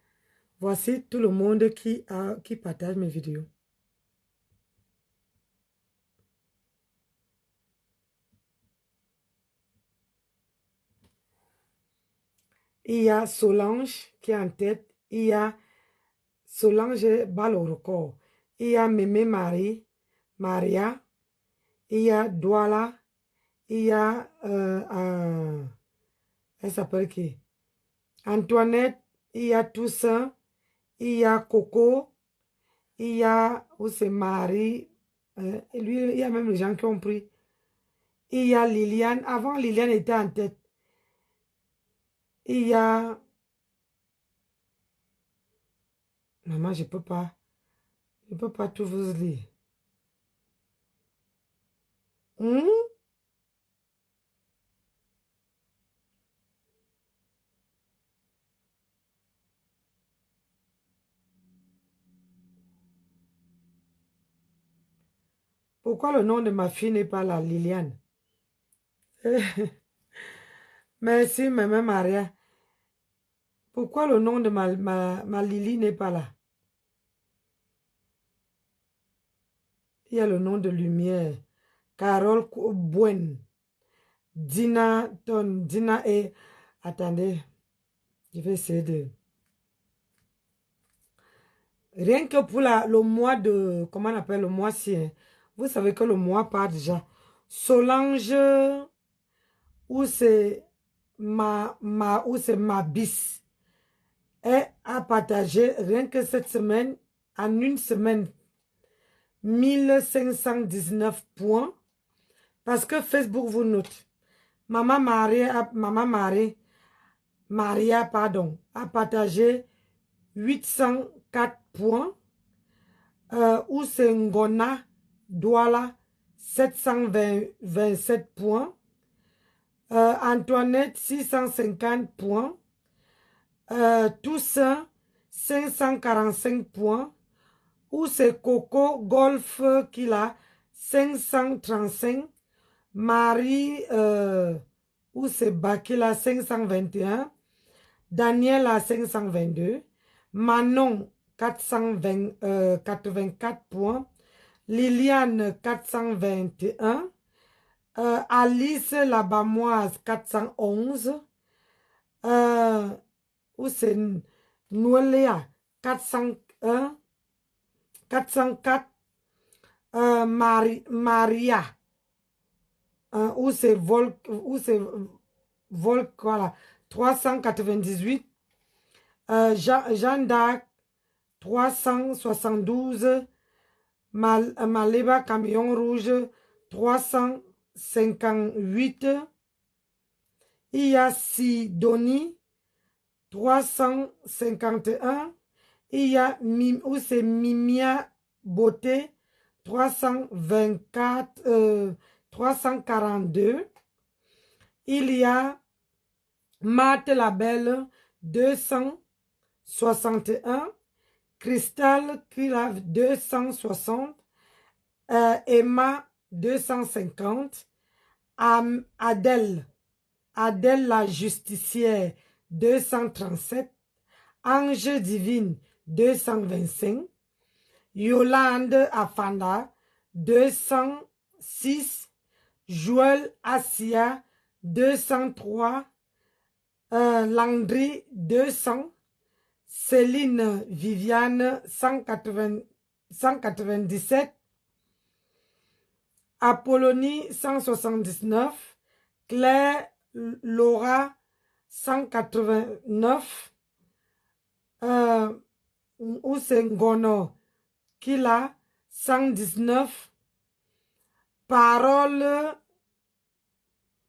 Voici tout le monde qui partage mes vidéos. Il y a Solange qui est en tête. Il y a Solange bat le record. Il y a Mémé Marie, Maria. Il y a Douala. Il y a... elle s'appelle qui? Antoinette. Il y a Toussaint. Il y a Coco. Il y a... Où c'est Marie? Lui, il y a même les gens qui ont pris. Il y a Liliane. Avant, Liliane était en tête. Il y a... Maman, je ne peux pas. Je ne peux pas tout vous lire. Pourquoi le nom de ma fille n'est pas là, Liliane? Merci, maman Maria. Pourquoi le nom de ma Lily n'est pas là? Il y a le nom de Lumière. Carole Bouen. Dina et... Attendez. Je vais essayer de... Rien que pour le mois de... Comment on appelle le mois-ci? Hein? Vous savez que le mois part déjà. Solange... Où c'est ma bis. Elle a partagé rien que cette semaine, en une semaine, 1519 points. Parce que Facebook vous note. Maman Maria, pardon, a partagé 804 points. Où c'est Ngona Douala, 727 points. Antoinette, 650 points. Toussaint, 545 points. Où c'est Coco Golf qu'il a, 535. Marie, où c'est Bakila, 521. Daniel à 522. Manon, 484 points. Liliane, 421. Alice Labamoise, 411. Où c'est Nouélia, 401, 404. Maria, où c'est voilà, 398. Jeanne d'Arc, 372. Maleba Camion Rouge, 358. Il y a Sidonie, 351. Il y a où c'est Mimia Beauté, 324, 342. Il y a Marthe Labelle, 261. Cristal Kilave, 260. Emma, 250. Adèle la justicière, 237. Ange divine, 225. Yolande Afanda, 206. Joël Assia, 203. Landry, 200. Céline Viviane, 197. Apollonie, 179. Claire Laura, 189. Ousengono Kila, 119. Parole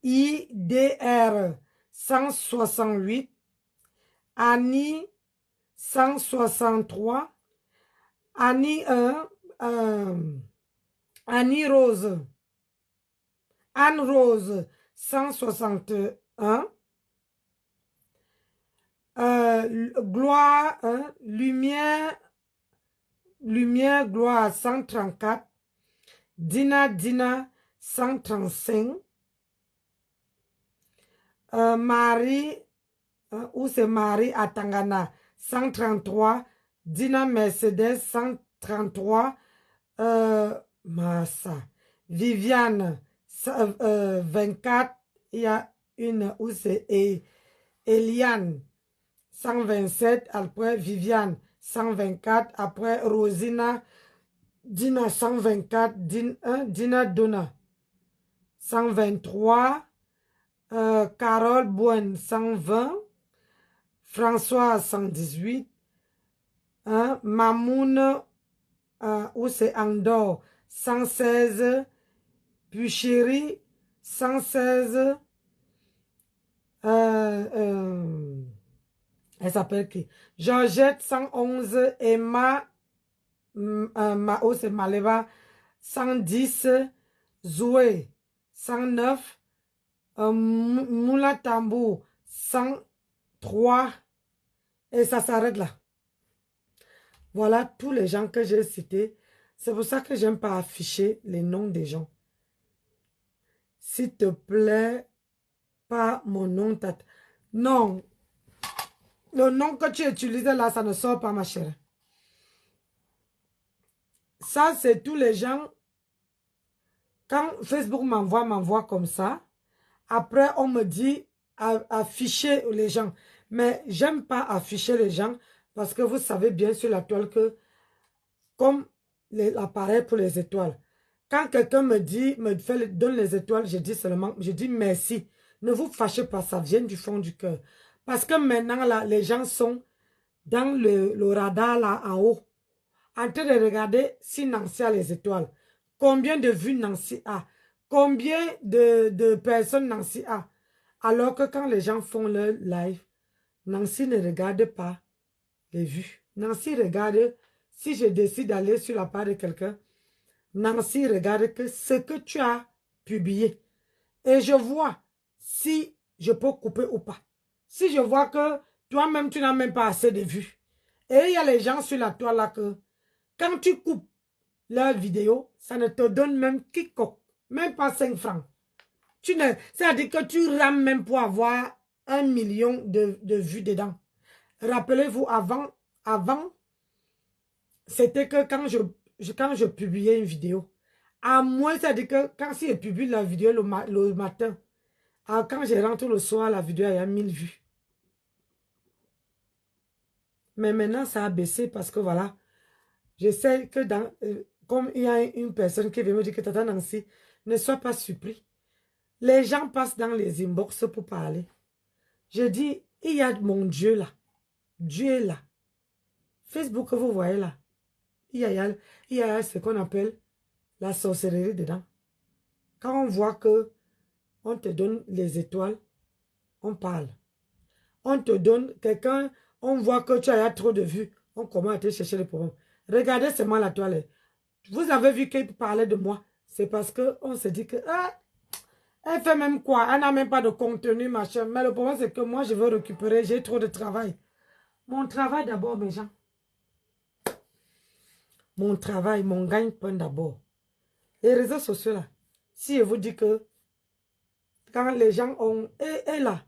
IDR, 168. Annie, 163. Annie Annie Rose. Anne Rose, 161. Gloire, lumière, gloire, 134. Dina, 135. Marie, où c'est Marie Atangana, 133. Dina Mercedes, 133. Massa. Viviane, 24. Il y a une où c'est Eliane, 127. Après Viviane, 124. Après Rosina, Dina, 124. Dina Donna, 123. Carole Bouen, 120. François, 118. Mamoun, où c'est Andor, 116. Puis chérie, 116. Elle s'appelle qui? Georgette, 111. Emma, où c'est Maleva, 110. Zoé, 109. Moula Tambou, 103. Et ça s'arrête là. Voilà tous les gens que j'ai cités. C'est pour ça que j'aime pas afficher les noms des gens. S'il te plaît, pas mon nom. Non. Le nom que tu utilisais là, ça ne sort pas, ma chérie. Ça, c'est tous les gens. Quand Facebook m'envoie comme ça, après, on me dit afficher les gens. Mais j'aime pas afficher les gens parce que vous savez bien sur la toile que, comme l'appareil pour les étoiles, quand quelqu'un me dit, donne les étoiles, je dis merci. Ne vous fâchez pas, ça vient du fond du cœur. Parce que maintenant, là, les gens sont dans le radar là en haut, en train de regarder si Nancy a les étoiles. Combien de vues Nancy a? Combien de personnes Nancy a? Alors que quand les gens font leur live, Nancy ne regarde pas les vues. Nancy regarde, si je décide d'aller sur la page de quelqu'un, Nancy regarde que ce que tu as publié. Et je vois si je peux couper ou pas. Si je vois que toi-même, tu n'as même pas assez de vues. Et il y a les gens sur la toile là que, quand tu coupes leur vidéo, ça ne te donne même quiconque, même pas 5 francs. C'est-à-dire que tu rames même pour avoir 1 million de vues dedans. Rappelez-vous, avant, c'était que quand je publiais une vidéo, à moins, c'est-à-dire que quand si je publie la vidéo le matin, quand je rentre le soir, la vidéo a 1000 vues. Mais maintenant, ça a baissé parce que voilà, je sais que dans, comme il y a une personne qui vient me dire que Tata Nancy, ne sois pas surpris. Les gens passent dans les inbox pour parler. Je dis, il y a mon Dieu là. Dieu est là. Facebook, vous voyez là. Il y a ce qu'on appelle la sorcellerie dedans. Quand on voit que on te donne les étoiles, on parle. On te donne quelqu'un, on voit que tu as trop de vues, on commence à te chercher les problèmes. Regardez seulement la toile. Vous avez vu qu'il parlait de moi. C'est parce qu'on se dit que, ah, elle fait même quoi? Elle n'a même pas de contenu, machin. Mais le problème, c'est que moi, je veux récupérer, j'ai trop de travail. Mon travail d'abord, mes gens. Mon travail, mon gagne-pain d'abord. Les réseaux sociaux, là. Si je vous dis que, quand les gens ont, et là,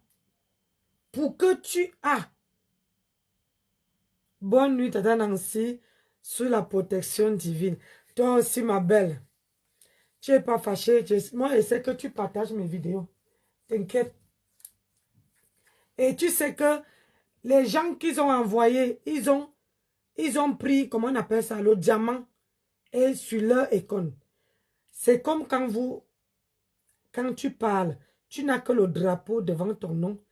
pour que tu as, bonne nuit, Tata Nancy, sous la protection divine. Toi aussi, ma belle. Tu n'es pas fâchée. Moi, je sais que tu partages mes vidéos. T'inquiète. Et tu sais que les gens qu'ils ont envoyés, ils ont pris, comment on appelle ça, le diamant et sur leur icône. C'est comme quand tu parles, tu n'as que le drapeau devant ton nom.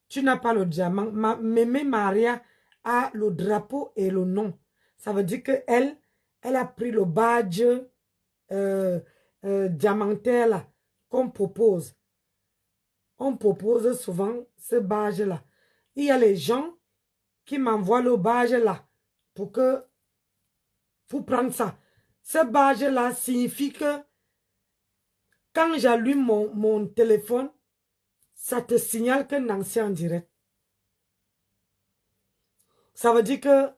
Tu n'as pas le diamant. Mémé Maria a le drapeau et le nom. Ça veut dire qu'elle a pris le badge diamantaire là, qu'on propose. On propose souvent ce badge là. Il y a les gens qui m'envoient le badge là pour prendre ça. Ce badge là signifie que quand j'allume mon téléphone, ça te signale que Nancy est en direct. Ça veut dire que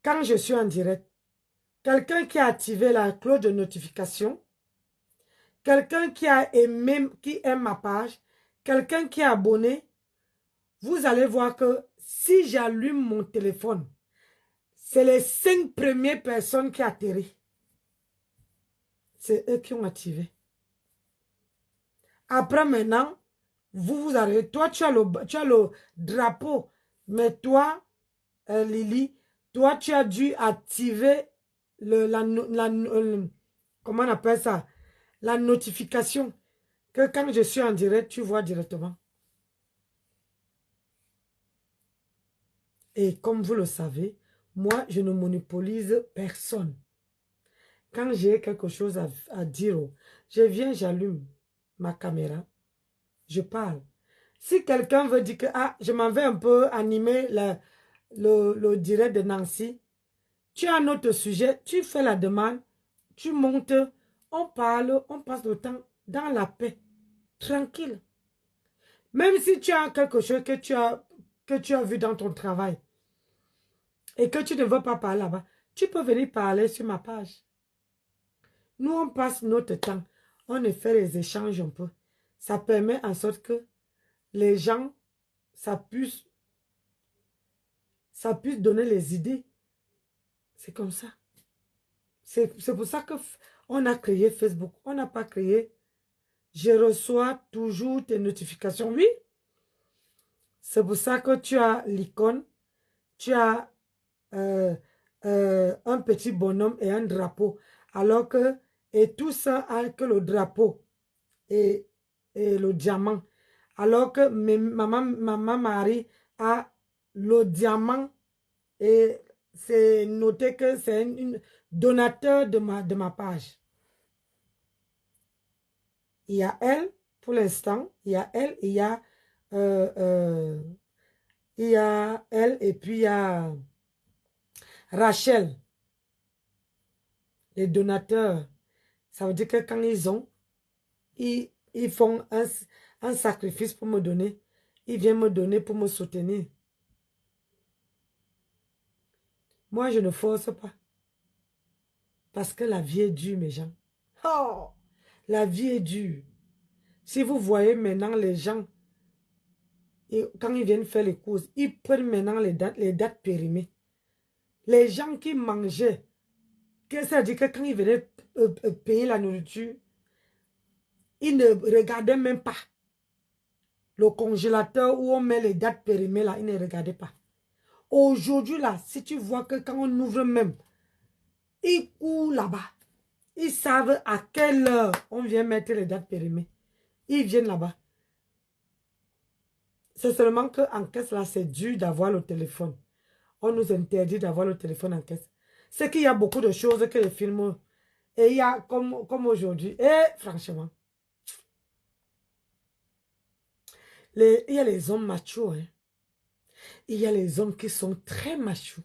quand je suis en direct, quelqu'un qui a activé la cloche de notification, quelqu'un qui aime ma page, quelqu'un qui est abonné, vous allez voir que si j'allume mon téléphone, c'est les 5 premières personnes qui atterrissent. C'est eux qui ont activé. Après maintenant, vous arrivez. Toi, tu as le drapeau. Mais toi, Lily, toi, tu as dû activer comment on appelle ça? La notification. Que quand je suis en direct, tu vois directement. Et comme vous le savez, moi, je ne monopolise personne. Quand j'ai quelque chose à dire, je viens, j'allume ma caméra, je parle. Si quelqu'un veut dire que je m'en vais un peu animer le direct de Nancy, tu as un autre sujet, tu fais la demande, tu montes, on parle, on passe le temps dans la paix, tranquille. Même si tu as quelque chose que tu as vu dans ton travail et que tu ne veux pas parler là-bas, tu peux venir parler sur ma page. Nous, on passe notre temps, on fait les échanges un peu. Ça permet en sorte que les gens, ça puisse donner les idées. C'est comme ça. C'est pour ça qu'on a créé Facebook. On n'a pas créé. Je reçois toujours tes notifications. Oui. C'est pour ça que tu as l'icône. Tu as un petit bonhomme et un drapeau. Alors que, et tout ça a que le drapeau et le diamant. Alors que maman Marie a le diamant et c'est noté que c'est un donateur de ma page. Il y a elle, pour l'instant, il y a elle, il y a elle et puis il y a Rachel. Les donateurs, ça veut dire que quand ils font un sacrifice pour me donner, ils viennent me donner pour me soutenir. Moi, je ne force pas. Parce que la vie est dure, mes gens. Oh, la vie est dure. Si vous voyez maintenant les gens, quand ils viennent faire les courses, ils prennent maintenant les dates périmées. Les gens qui mangeaient, que ça veut dire que quand ils venaient payer la nourriture, ils ne regardaient même pas le congélateur où on met les dates périmées là, ils ne regardaient pas. Aujourd'hui, là, si tu vois que quand on ouvre même, ils courent là-bas. Ils savent à quelle heure on vient mettre les dates périmées. Ils viennent là-bas. C'est seulement qu'en caisse, là, c'est dur d'avoir le téléphone. On nous interdit d'avoir le téléphone en caisse. C'est qu'il y a beaucoup de choses que les films... Et il y a comme aujourd'hui. Et franchement, il y a les hommes machos. Hein. Il y a les hommes qui sont très machos.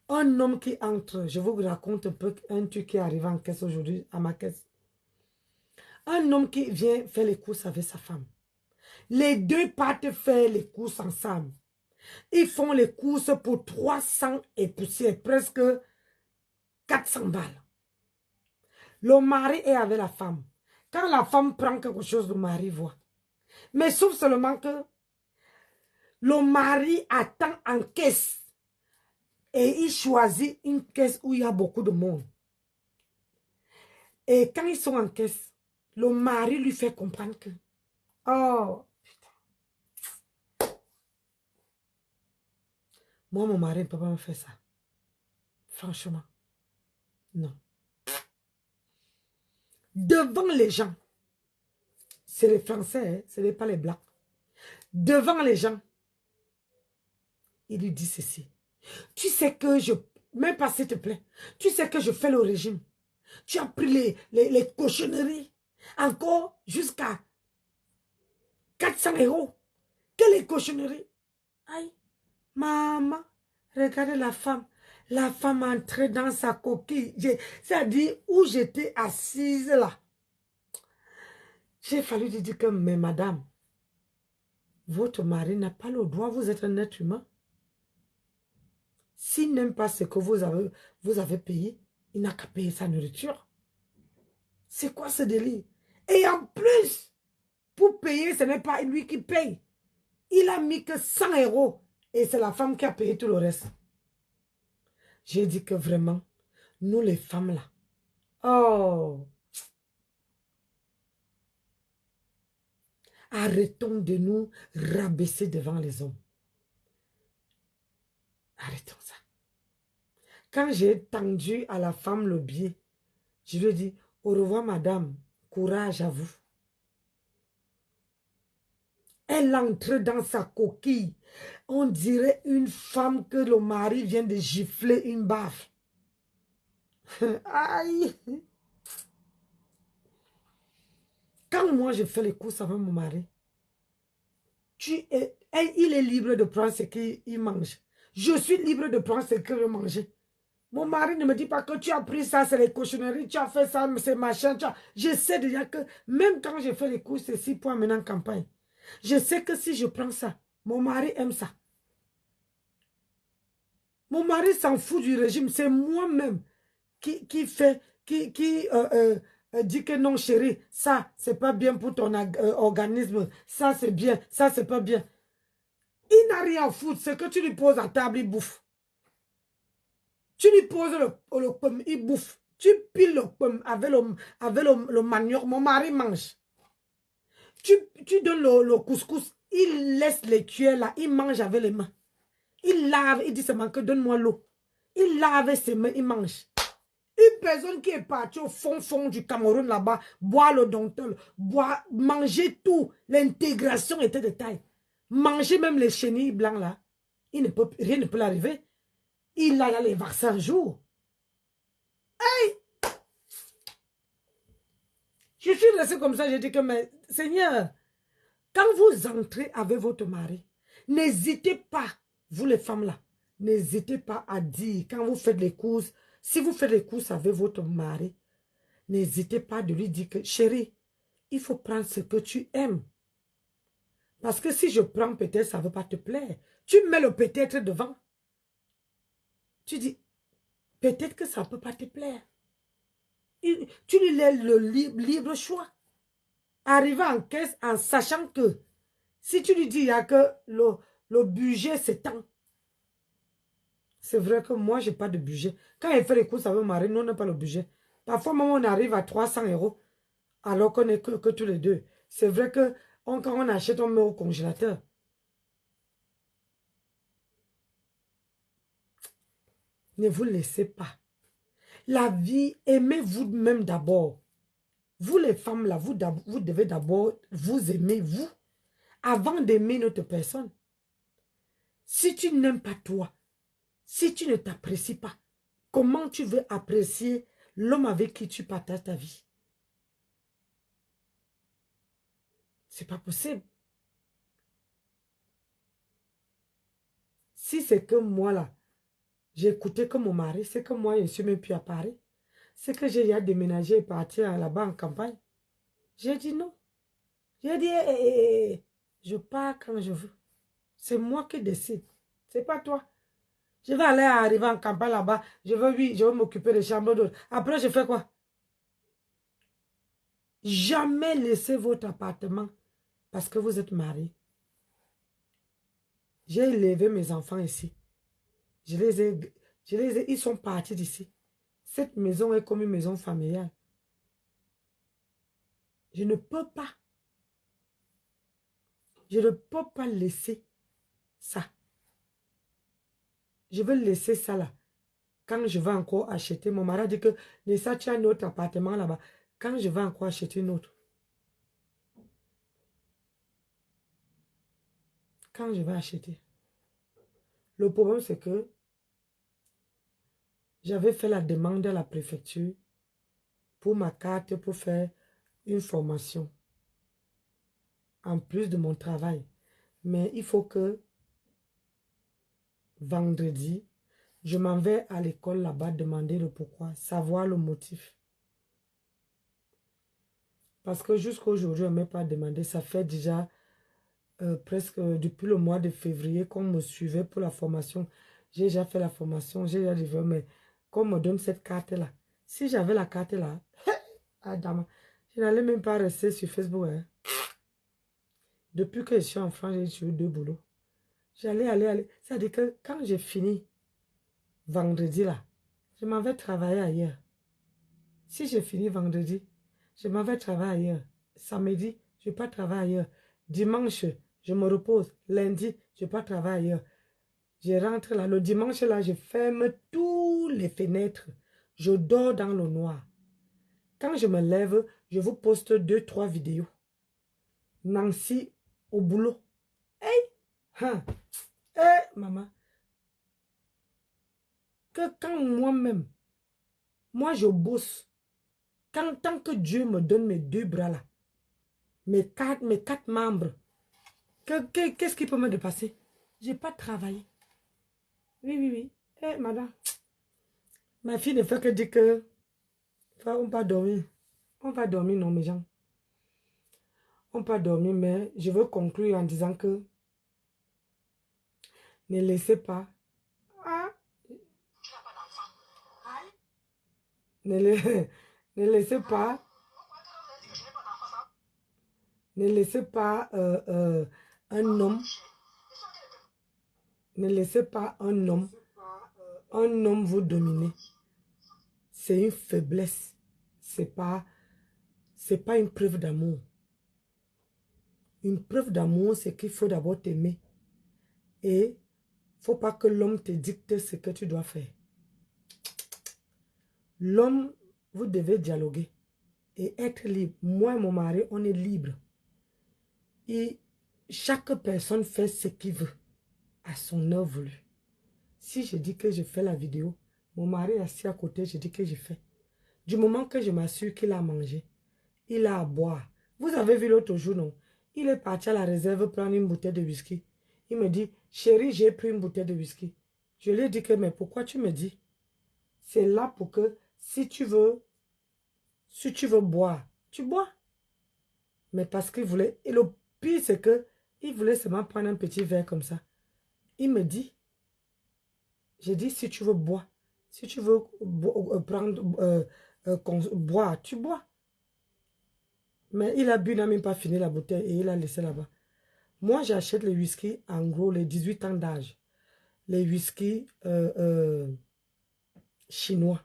Un homme qui entre, je vous raconte un peu un truc qui est arrivé en caisse aujourd'hui, à ma caisse. Un homme qui vient faire les courses avec sa femme. Les deux partent faire les courses ensemble. Ils font les courses pour 300 et poussière, presque 400 balles. Le mari est avec la femme. Quand la femme prend quelque chose, le mari voit. Mais sauf seulement que le mari attend en caisse. Et il choisit une caisse où il y a beaucoup de monde. Et quand ils sont en caisse, le mari lui fait comprendre que... Oh, putain. Moi, mon mari ne peut pas me faire ça. Franchement. Non. Devant les gens. C'est les Français, hein, ce n'est pas les Blancs. Devant les gens. Il lui dit ceci. Tu sais que je... Même pas s'il te plaît. Tu sais que je fais le régime. Tu as pris les cochonneries. Encore jusqu'à 400 €. Que les cochonneries. Aïe. Maman. Regardez la femme. La femme entrait dans sa coquille. C'est-à-dire où j'étais assise là. J'ai fallu lui dire que, mais madame, votre mari n'a pas le droit, vous êtes un être humain. S'il n'aime pas ce que vous avez payé, il n'a qu'à payer sa nourriture. C'est quoi ce délire? Et en plus, pour payer, ce n'est pas lui qui paye. Il a mis que 100 € et c'est la femme qui a payé tout le reste. J'ai dit que vraiment, nous les femmes là, oh, arrêtons de nous rabaisser devant les hommes. Arrêtons ça. Quand j'ai tendu à la femme le billet, je lui ai dit, au revoir madame, courage à vous. Elle entre dans sa coquille. On dirait une femme que le mari vient de gifler une baffe. Aïe! Quand moi je fais les courses avec mon mari, il est libre de prendre ce qu'il mange. Je suis libre de prendre ce que je mange. Mon mari ne me dit pas que tu as pris ça, c'est les cochonneries, tu as fait ça, c'est machin. Je sais déjà que même quand je fais les courses, c'est 6 points maintenant en campagne. Je sais que si je prends ça, mon mari aime ça. Mon mari s'en fout du régime, c'est moi-même qui dit que non chérie, ça c'est pas bien pour ton organisme, ça c'est bien, ça c'est pas bien. Il n'a rien à foutre, c'est que tu lui poses à table, il bouffe. Tu lui poses le pomme, il bouffe. Tu piles le pomme avec le manioc, mon mari mange. Tu donnes le couscous, il laisse les cuillères là, il mange avec les mains. Il lave, il dit seulement que donne-moi l'eau. Il lave ses mains, il mange. Une personne qui est partie au fond du Cameroun là-bas, boire le dontol, manger tout, l'intégration était de taille. Manger même les chenilles blancs là, rien ne peut l'arriver. Il a les vaccins un jour. Hey! Je suis restée comme ça, j'ai dit que, mais Seigneur, quand vous entrez avec votre mari, n'hésitez pas, vous les femmes là, n'hésitez pas à dire, quand vous faites les courses, si vous faites les courses avec votre mari, n'hésitez pas de lui dire que, chérie, il faut prendre ce que tu aimes. Parce que si je prends peut-être, ça ne va pas te plaire. Tu mets le peut-être devant. Tu dis, peut-être que ça ne peut pas te plaire. Tu lui laisses le libre choix. Arriver en caisse en sachant que si tu lui dis, il y a que le budget s'étend. C'est vrai que moi, je n'ai pas de budget. Quand elle fait les courses avec mon mari, nous, on n'a pas le budget. Parfois, maman, on arrive à 300 € alors qu'on n'est que tous les deux. C'est vrai que quand on achète, on met au congélateur. Ne vous laissez pas. La vie, aimez-vous même d'abord. Vous les femmes là, vous devez d'abord vous aimer vous avant d'aimer une autre personne. Si tu n'aimes pas toi, si tu ne t'apprécies pas, comment tu veux apprécier l'homme avec qui tu partages ta vie? C'est pas possible. Si c'est que moi là, j'ai écouté que mon mari, c'est que moi je ne suis même plus à Paris. C'est que j'ai déménagé et partir là-bas en campagne. J'ai dit non. J'ai dit, je pars quand je veux. C'est moi qui décide. C'est pas toi. Je vais aller arriver en campagne là-bas. Je vais m'occuper des chambres d'autres. Après, je fais quoi? Jamais laissez votre appartement parce que vous êtes marié. J'ai élevé mes enfants ici. Ils sont partis d'ici. Cette maison est comme une maison familiale. Je ne peux pas. Je ne peux pas laisser ça. Je veux laisser ça là. Quand je vais encore acheter, mon mari a dit que Nessa, tu as un autre appartement là-bas. Quand je vais encore acheter une autre. Quand je vais acheter. Le problème c'est que j'avais fait la demande à la préfecture pour ma carte pour faire une formation. En plus de mon travail. Mais il faut que vendredi, je m'en vais à l'école là-bas demander le pourquoi, savoir le motif. Parce que jusqu'à aujourd'hui, on ne m'a pas demandé. Ça fait déjà presque depuis le mois de février qu'on me suivait pour la formation. J'ai déjà fait la formation, j'ai déjà livré, mais qu'on me donne cette carte-là. Si j'avais la carte-là, Adam, je n'allais même pas rester sur Facebook. Hein. Depuis que je suis en France, j'ai eu 2 boulots. J'allais aller. C'est-à-dire que quand j'ai fini vendredi là, je m'en vais travailler ailleurs. Si j'ai fini vendredi, je m'en vais travailler ailleurs. Samedi, je ne vais pas travailler ailleurs. Dimanche, je me repose. Lundi, je ne vais pas travailler ailleurs. Je rentre là. Le dimanche là, je ferme tous les fenêtres. Je dors dans le noir. Quand je me lève, je vous poste 2-3 vidéos. Nancy au boulot. Hey! Hein? Hey, maman. Que quand moi-même, moi je bosse. Tant que Dieu me donne mes 2 bras là, mes 4 membres, qu'est-ce qui peut me dépasser? Je n'ai pas travaillé. Oui. Eh, madame. Ma fille ne fait que dire que on va dormir. On va dormir, non, mes gens. On va dormir, mais je veux conclure en disant que ne laissez pas. Ne laissez pas. Ne laissez pas un homme. Ne laissez pas un homme vous dominer. C'est une faiblesse. C'est pas une preuve d'amour. Une preuve d'amour, c'est qu'il faut d'abord t'aimer. Et il ne faut pas que l'homme te dicte ce que tu dois faire. L'homme, vous devez dialoguer et être libre. Moi et mon mari, on est libre. Et chaque personne fait ce qu'il veut à son heure voulue. Si je dis que je fais la vidéo, mon mari est assis à côté, je dis que je fais. Du moment que je m'assure qu'il a mangé, il a à boire. Vous avez vu l'autre jour, non? Il est parti à la réserve prendre une bouteille de whisky. Il me dit, chérie, j'ai pris une bouteille de whisky. Je lui ai dit que, mais pourquoi tu me dis? C'est là pour que, si tu veux boire, tu bois. Mais parce qu'il voulait, et le pire c'est que, il voulait seulement prendre un petit verre comme ça. Il me dit, j'ai dit, si tu veux boire, si tu veux boire, tu bois. Mais il a bu, il n'a même pas fini la bouteille et il a laissé là-bas. Moi, j'achète les whisky, en gros, les 18 ans d'âge. Les whisky chinois.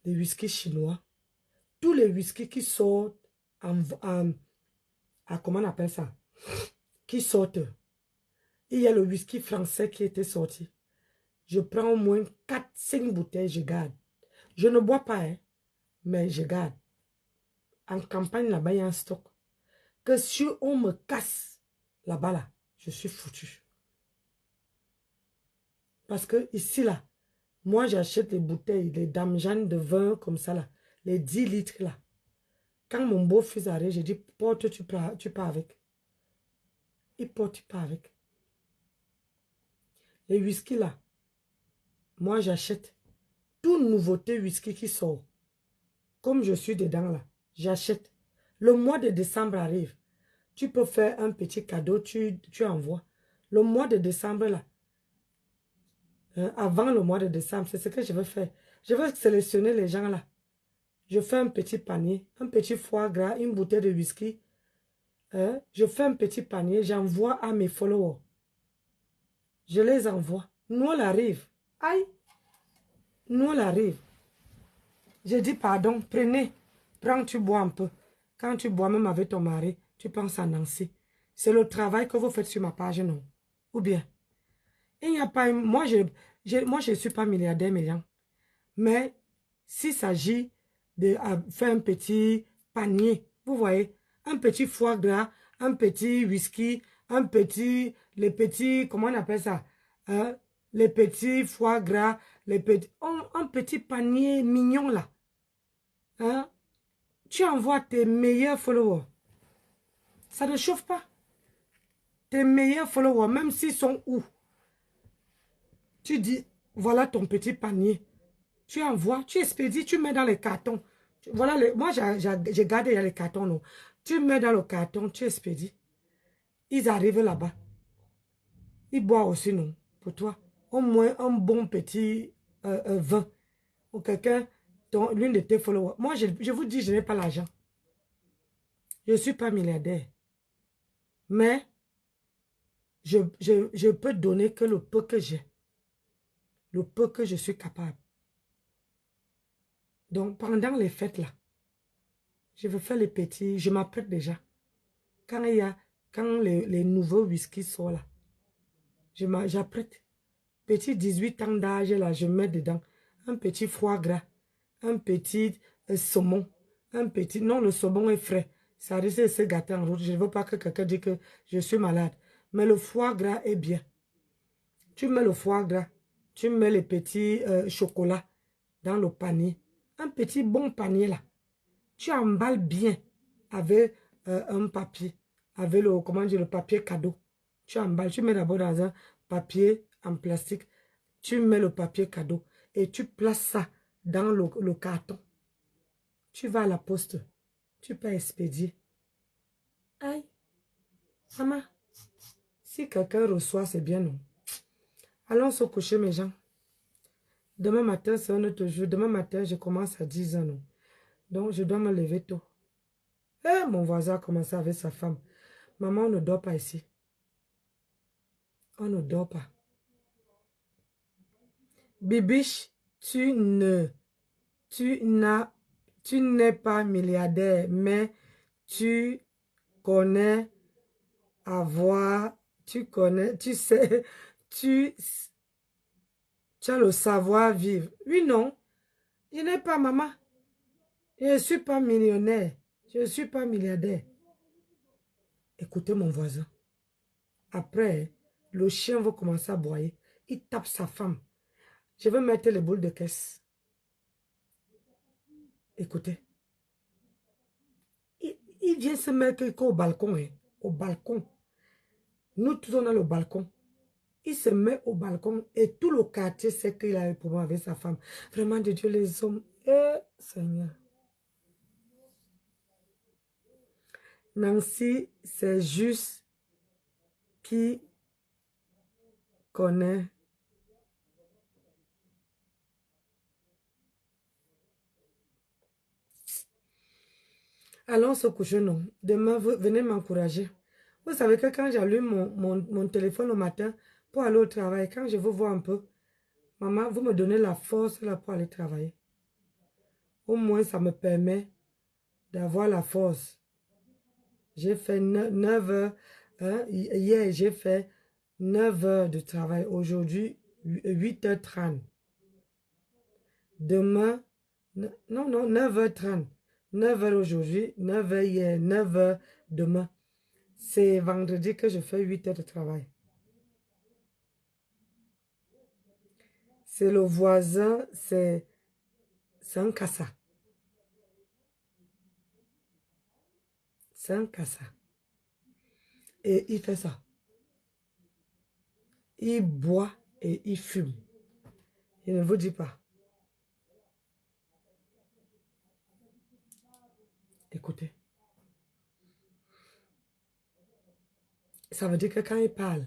Les whisky chinois. Tous les whisky qui sortent comment on appelle ça? Qui sortent. Il y a le whisky français qui était sorti. je prends au moins 4-5 bouteilles, je garde. Je ne bois pas, hein, mais je garde. En campagne, là-bas, il y a un stock. Que si on me casse là-bas, là, je suis foutu. Parce que ici, là, moi, j'achète les bouteilles, les dames-jeanne de vin comme ça, là, les 10 litres, là. Quand mon beau-fils arrive, je dis, porte, tu pars avec. Il porte, tu pars avec. Les whisky, là, moi, j'achète toute nouveauté whisky qui sort. Comme je suis dedans, là, j'achète. Le mois de décembre arrive. Tu peux faire un petit cadeau, tu envoies. Le mois de décembre, là, avant le mois de décembre, c'est ce que je veux faire. Je veux sélectionner les gens, là. Je fais un petit panier, un petit foie gras, une bouteille de whisky. Je fais un petit panier, j'envoie à mes followers. Je les envoie. Nous, on arrive. Aïe! Nous, on arrive. Je dis pardon, prenez. Prends, tu bois un peu. Quand tu bois, même avec ton mari, tu penses à Nancy. C'est le travail que vous faites sur ma page, non? Ou bien? Il n'y a pas... Moi, je ne suis pas milliardaire, million. Mais s'il s'agit de faire un petit panier, vous voyez, un petit foie gras, un petit whisky, les petits, comment on appelle ça? Les petits foie gras, un petit panier mignon là. Hein? Tu envoies tes meilleurs followers. Ça ne chauffe pas. Tes meilleurs followers, même s'ils sont où? Tu dis, voilà ton petit panier. Tu envoies, tu expédies, tu mets dans les cartons. Voilà, moi j'ai gardé les cartons. Non. Tu mets dans le carton, tu expédies. Ils arrivent là-bas. Ils boivent aussi, non, pour toi. Au moins un bon petit vin. Ou quelqu'un, l'une de tes followers. Moi, je vous dis, je n'ai pas l'argent. Je ne suis pas milliardaire. Mais, je peux donner que le peu que j'ai. Le peu que je suis capable. Donc, pendant les fêtes, là, je vais faire les petits, je m'apprête déjà. Quand les nouveaux whisky sont là, j'apprête. Petit 18 ans d'âge, là, je mets dedans un petit foie gras, un petit saumon, non, le saumon est frais. Ça risque de se gâter en route. Je ne veux pas que quelqu'un dise que je suis malade. Mais le foie gras est bien. Tu mets le foie gras, tu mets les petits chocolats dans le panier. Un petit bon panier là. Tu emballes bien avec un papier, avec le papier cadeau. Tu emballes, tu mets d'abord dans un papier en plastique. Tu mets le papier cadeau et tu places ça dans le carton. Tu vas à la poste. Tu peux expédier. Aïe. Maman, si quelqu'un reçoit, c'est bien, non? Allons se coucher, mes gens. Demain matin, c'est un autre jour. Demain matin, je commence à 10 ans, non? Donc, je dois me lever tôt. Mon voisin a commencé avec sa femme. Maman, on ne dort pas ici. On ne dort pas. Bibiche, tu n'es pas milliardaire, mais tu connais avoir, tu sais, tu as le savoir-vivre. Oui, non, je n'ai pas, maman. Je ne suis pas millionnaire. Je ne suis pas milliardaire. Écoutez mon voisin. Après, le chien va commencer à aboyer. Il tape sa femme. Je vais mettre les boules de caisse. Écoutez. Il vient se mettre au balcon. Hein, au balcon. Nous tous on a le balcon. Il se met au balcon et tout le quartier sait qu'il a un problème avec sa femme. Vraiment de Dieu, les hommes. Seigneur. Nancy, c'est juste qui connaît. Allons se coucher, non. Demain, venez m'encourager. Vous savez que quand j'allume mon téléphone au matin pour aller au travail, quand je vous vois un peu, maman, vous me donnez la force là pour aller travailler. Au moins, ça me permet d'avoir la force. J'ai fait 9 heures. Hein, hier, j'ai fait 9 heures de travail. Aujourd'hui, 8h30. Demain, non, 9h30. 9h aujourd'hui, 9h hier, 9h demain. C'est vendredi que je fais 8 heures de travail. C'est le voisin, c'est un cassa. C'est un cassa. Et il fait ça. Il boit et il fume. Il ne vous dit pas. Écoutez. Ça veut dire que quand il parle,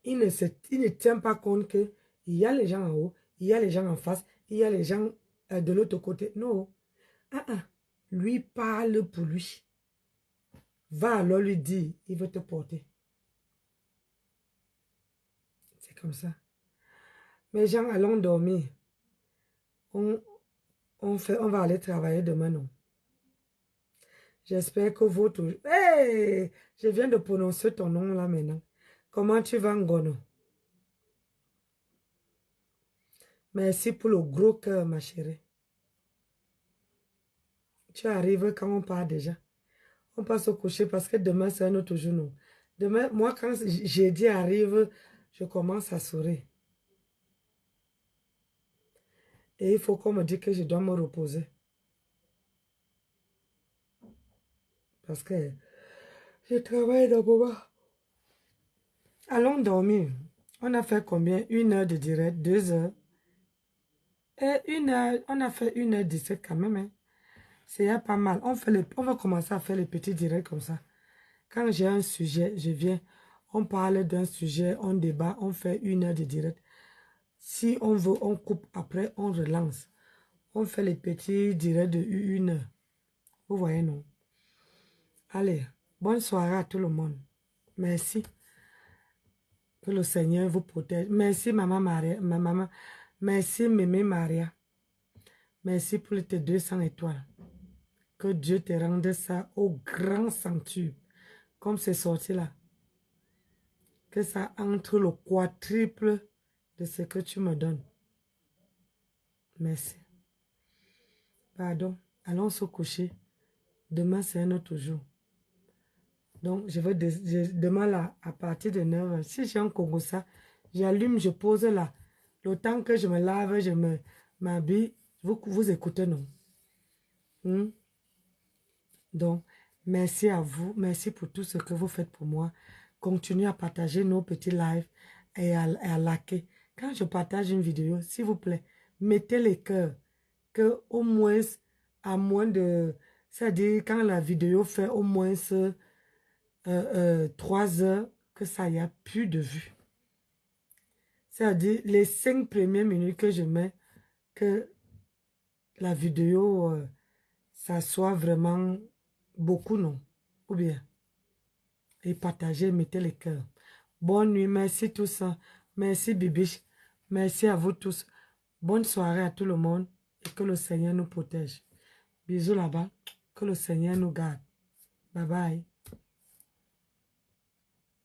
il ne tient pas compte qu'il y a les gens en haut, il y a les gens en face, il y a les gens de l'autre côté. Non. Lui parle pour lui. Va alors lui dire, il veut te porter. C'est comme ça. Mes gens, allons dormir. On va aller travailler demain, non? J'espère que votre... Hey! Je viens de prononcer ton nom là maintenant. Comment tu vas, Ngono? Merci pour le gros cœur, ma chérie. Tu arrives quand on part déjà. On passe au coucher parce que demain, c'est un autre jour. Non? Demain, moi, quand jeudi arrive, je commence à sourire. Et il faut qu'on me dise que je dois me reposer. Parce que je travaille d'abord. Allons dormir. On a fait combien? 1 heure de direct, 2 heures. Et 1 heure, on a fait 1h17 quand même. Hein. C'est pas mal. On va commencer à faire les petits directs comme ça. Quand j'ai un sujet, je viens. On parle d'un sujet, on débat, on fait 1 heure de direct. Si on veut, on coupe. Après, on relance. On fait les petits directs de 1 heure. Vous voyez, non? Allez, bonne soirée à tout le monde. Merci. Que le Seigneur vous protège. Merci, maman Maria. Ma maman. Merci, mémé Maria. Merci pour tes 200 étoiles. Que Dieu te rende ça au grand centuple. Comme c'est sorti là. Que ça entre le quadruple de ce que tu me donnes. Merci. Pardon. Allons se coucher. Demain, c'est un autre jour. Donc, demain là, à partir de 9h, si j'ai un Congo ça, j'allume, je pose là. Le temps que je me lave, je m'habille, vous écoutez, non? Donc, merci à vous. Merci pour tout ce que vous faites pour moi. Continuez à partager nos petits lives et à liker. Quand je partage une vidéo, s'il vous plaît, mettez les cœurs. Que au moins, à moins de... C'est-à-dire, quand la vidéo fait au moins 3 heures, que ça y a plus de vues. C'est-à-dire, les 5 premières minutes que je mets, que la vidéo, ça soit vraiment beaucoup, non? Ou bien? Et partagez, mettez les cœurs. Bonne nuit, merci tous. Merci Bibiche. Merci à vous tous. Bonne soirée à tout le monde et que le Seigneur nous protège. Bisous là-bas. Que le Seigneur nous garde. Bye bye.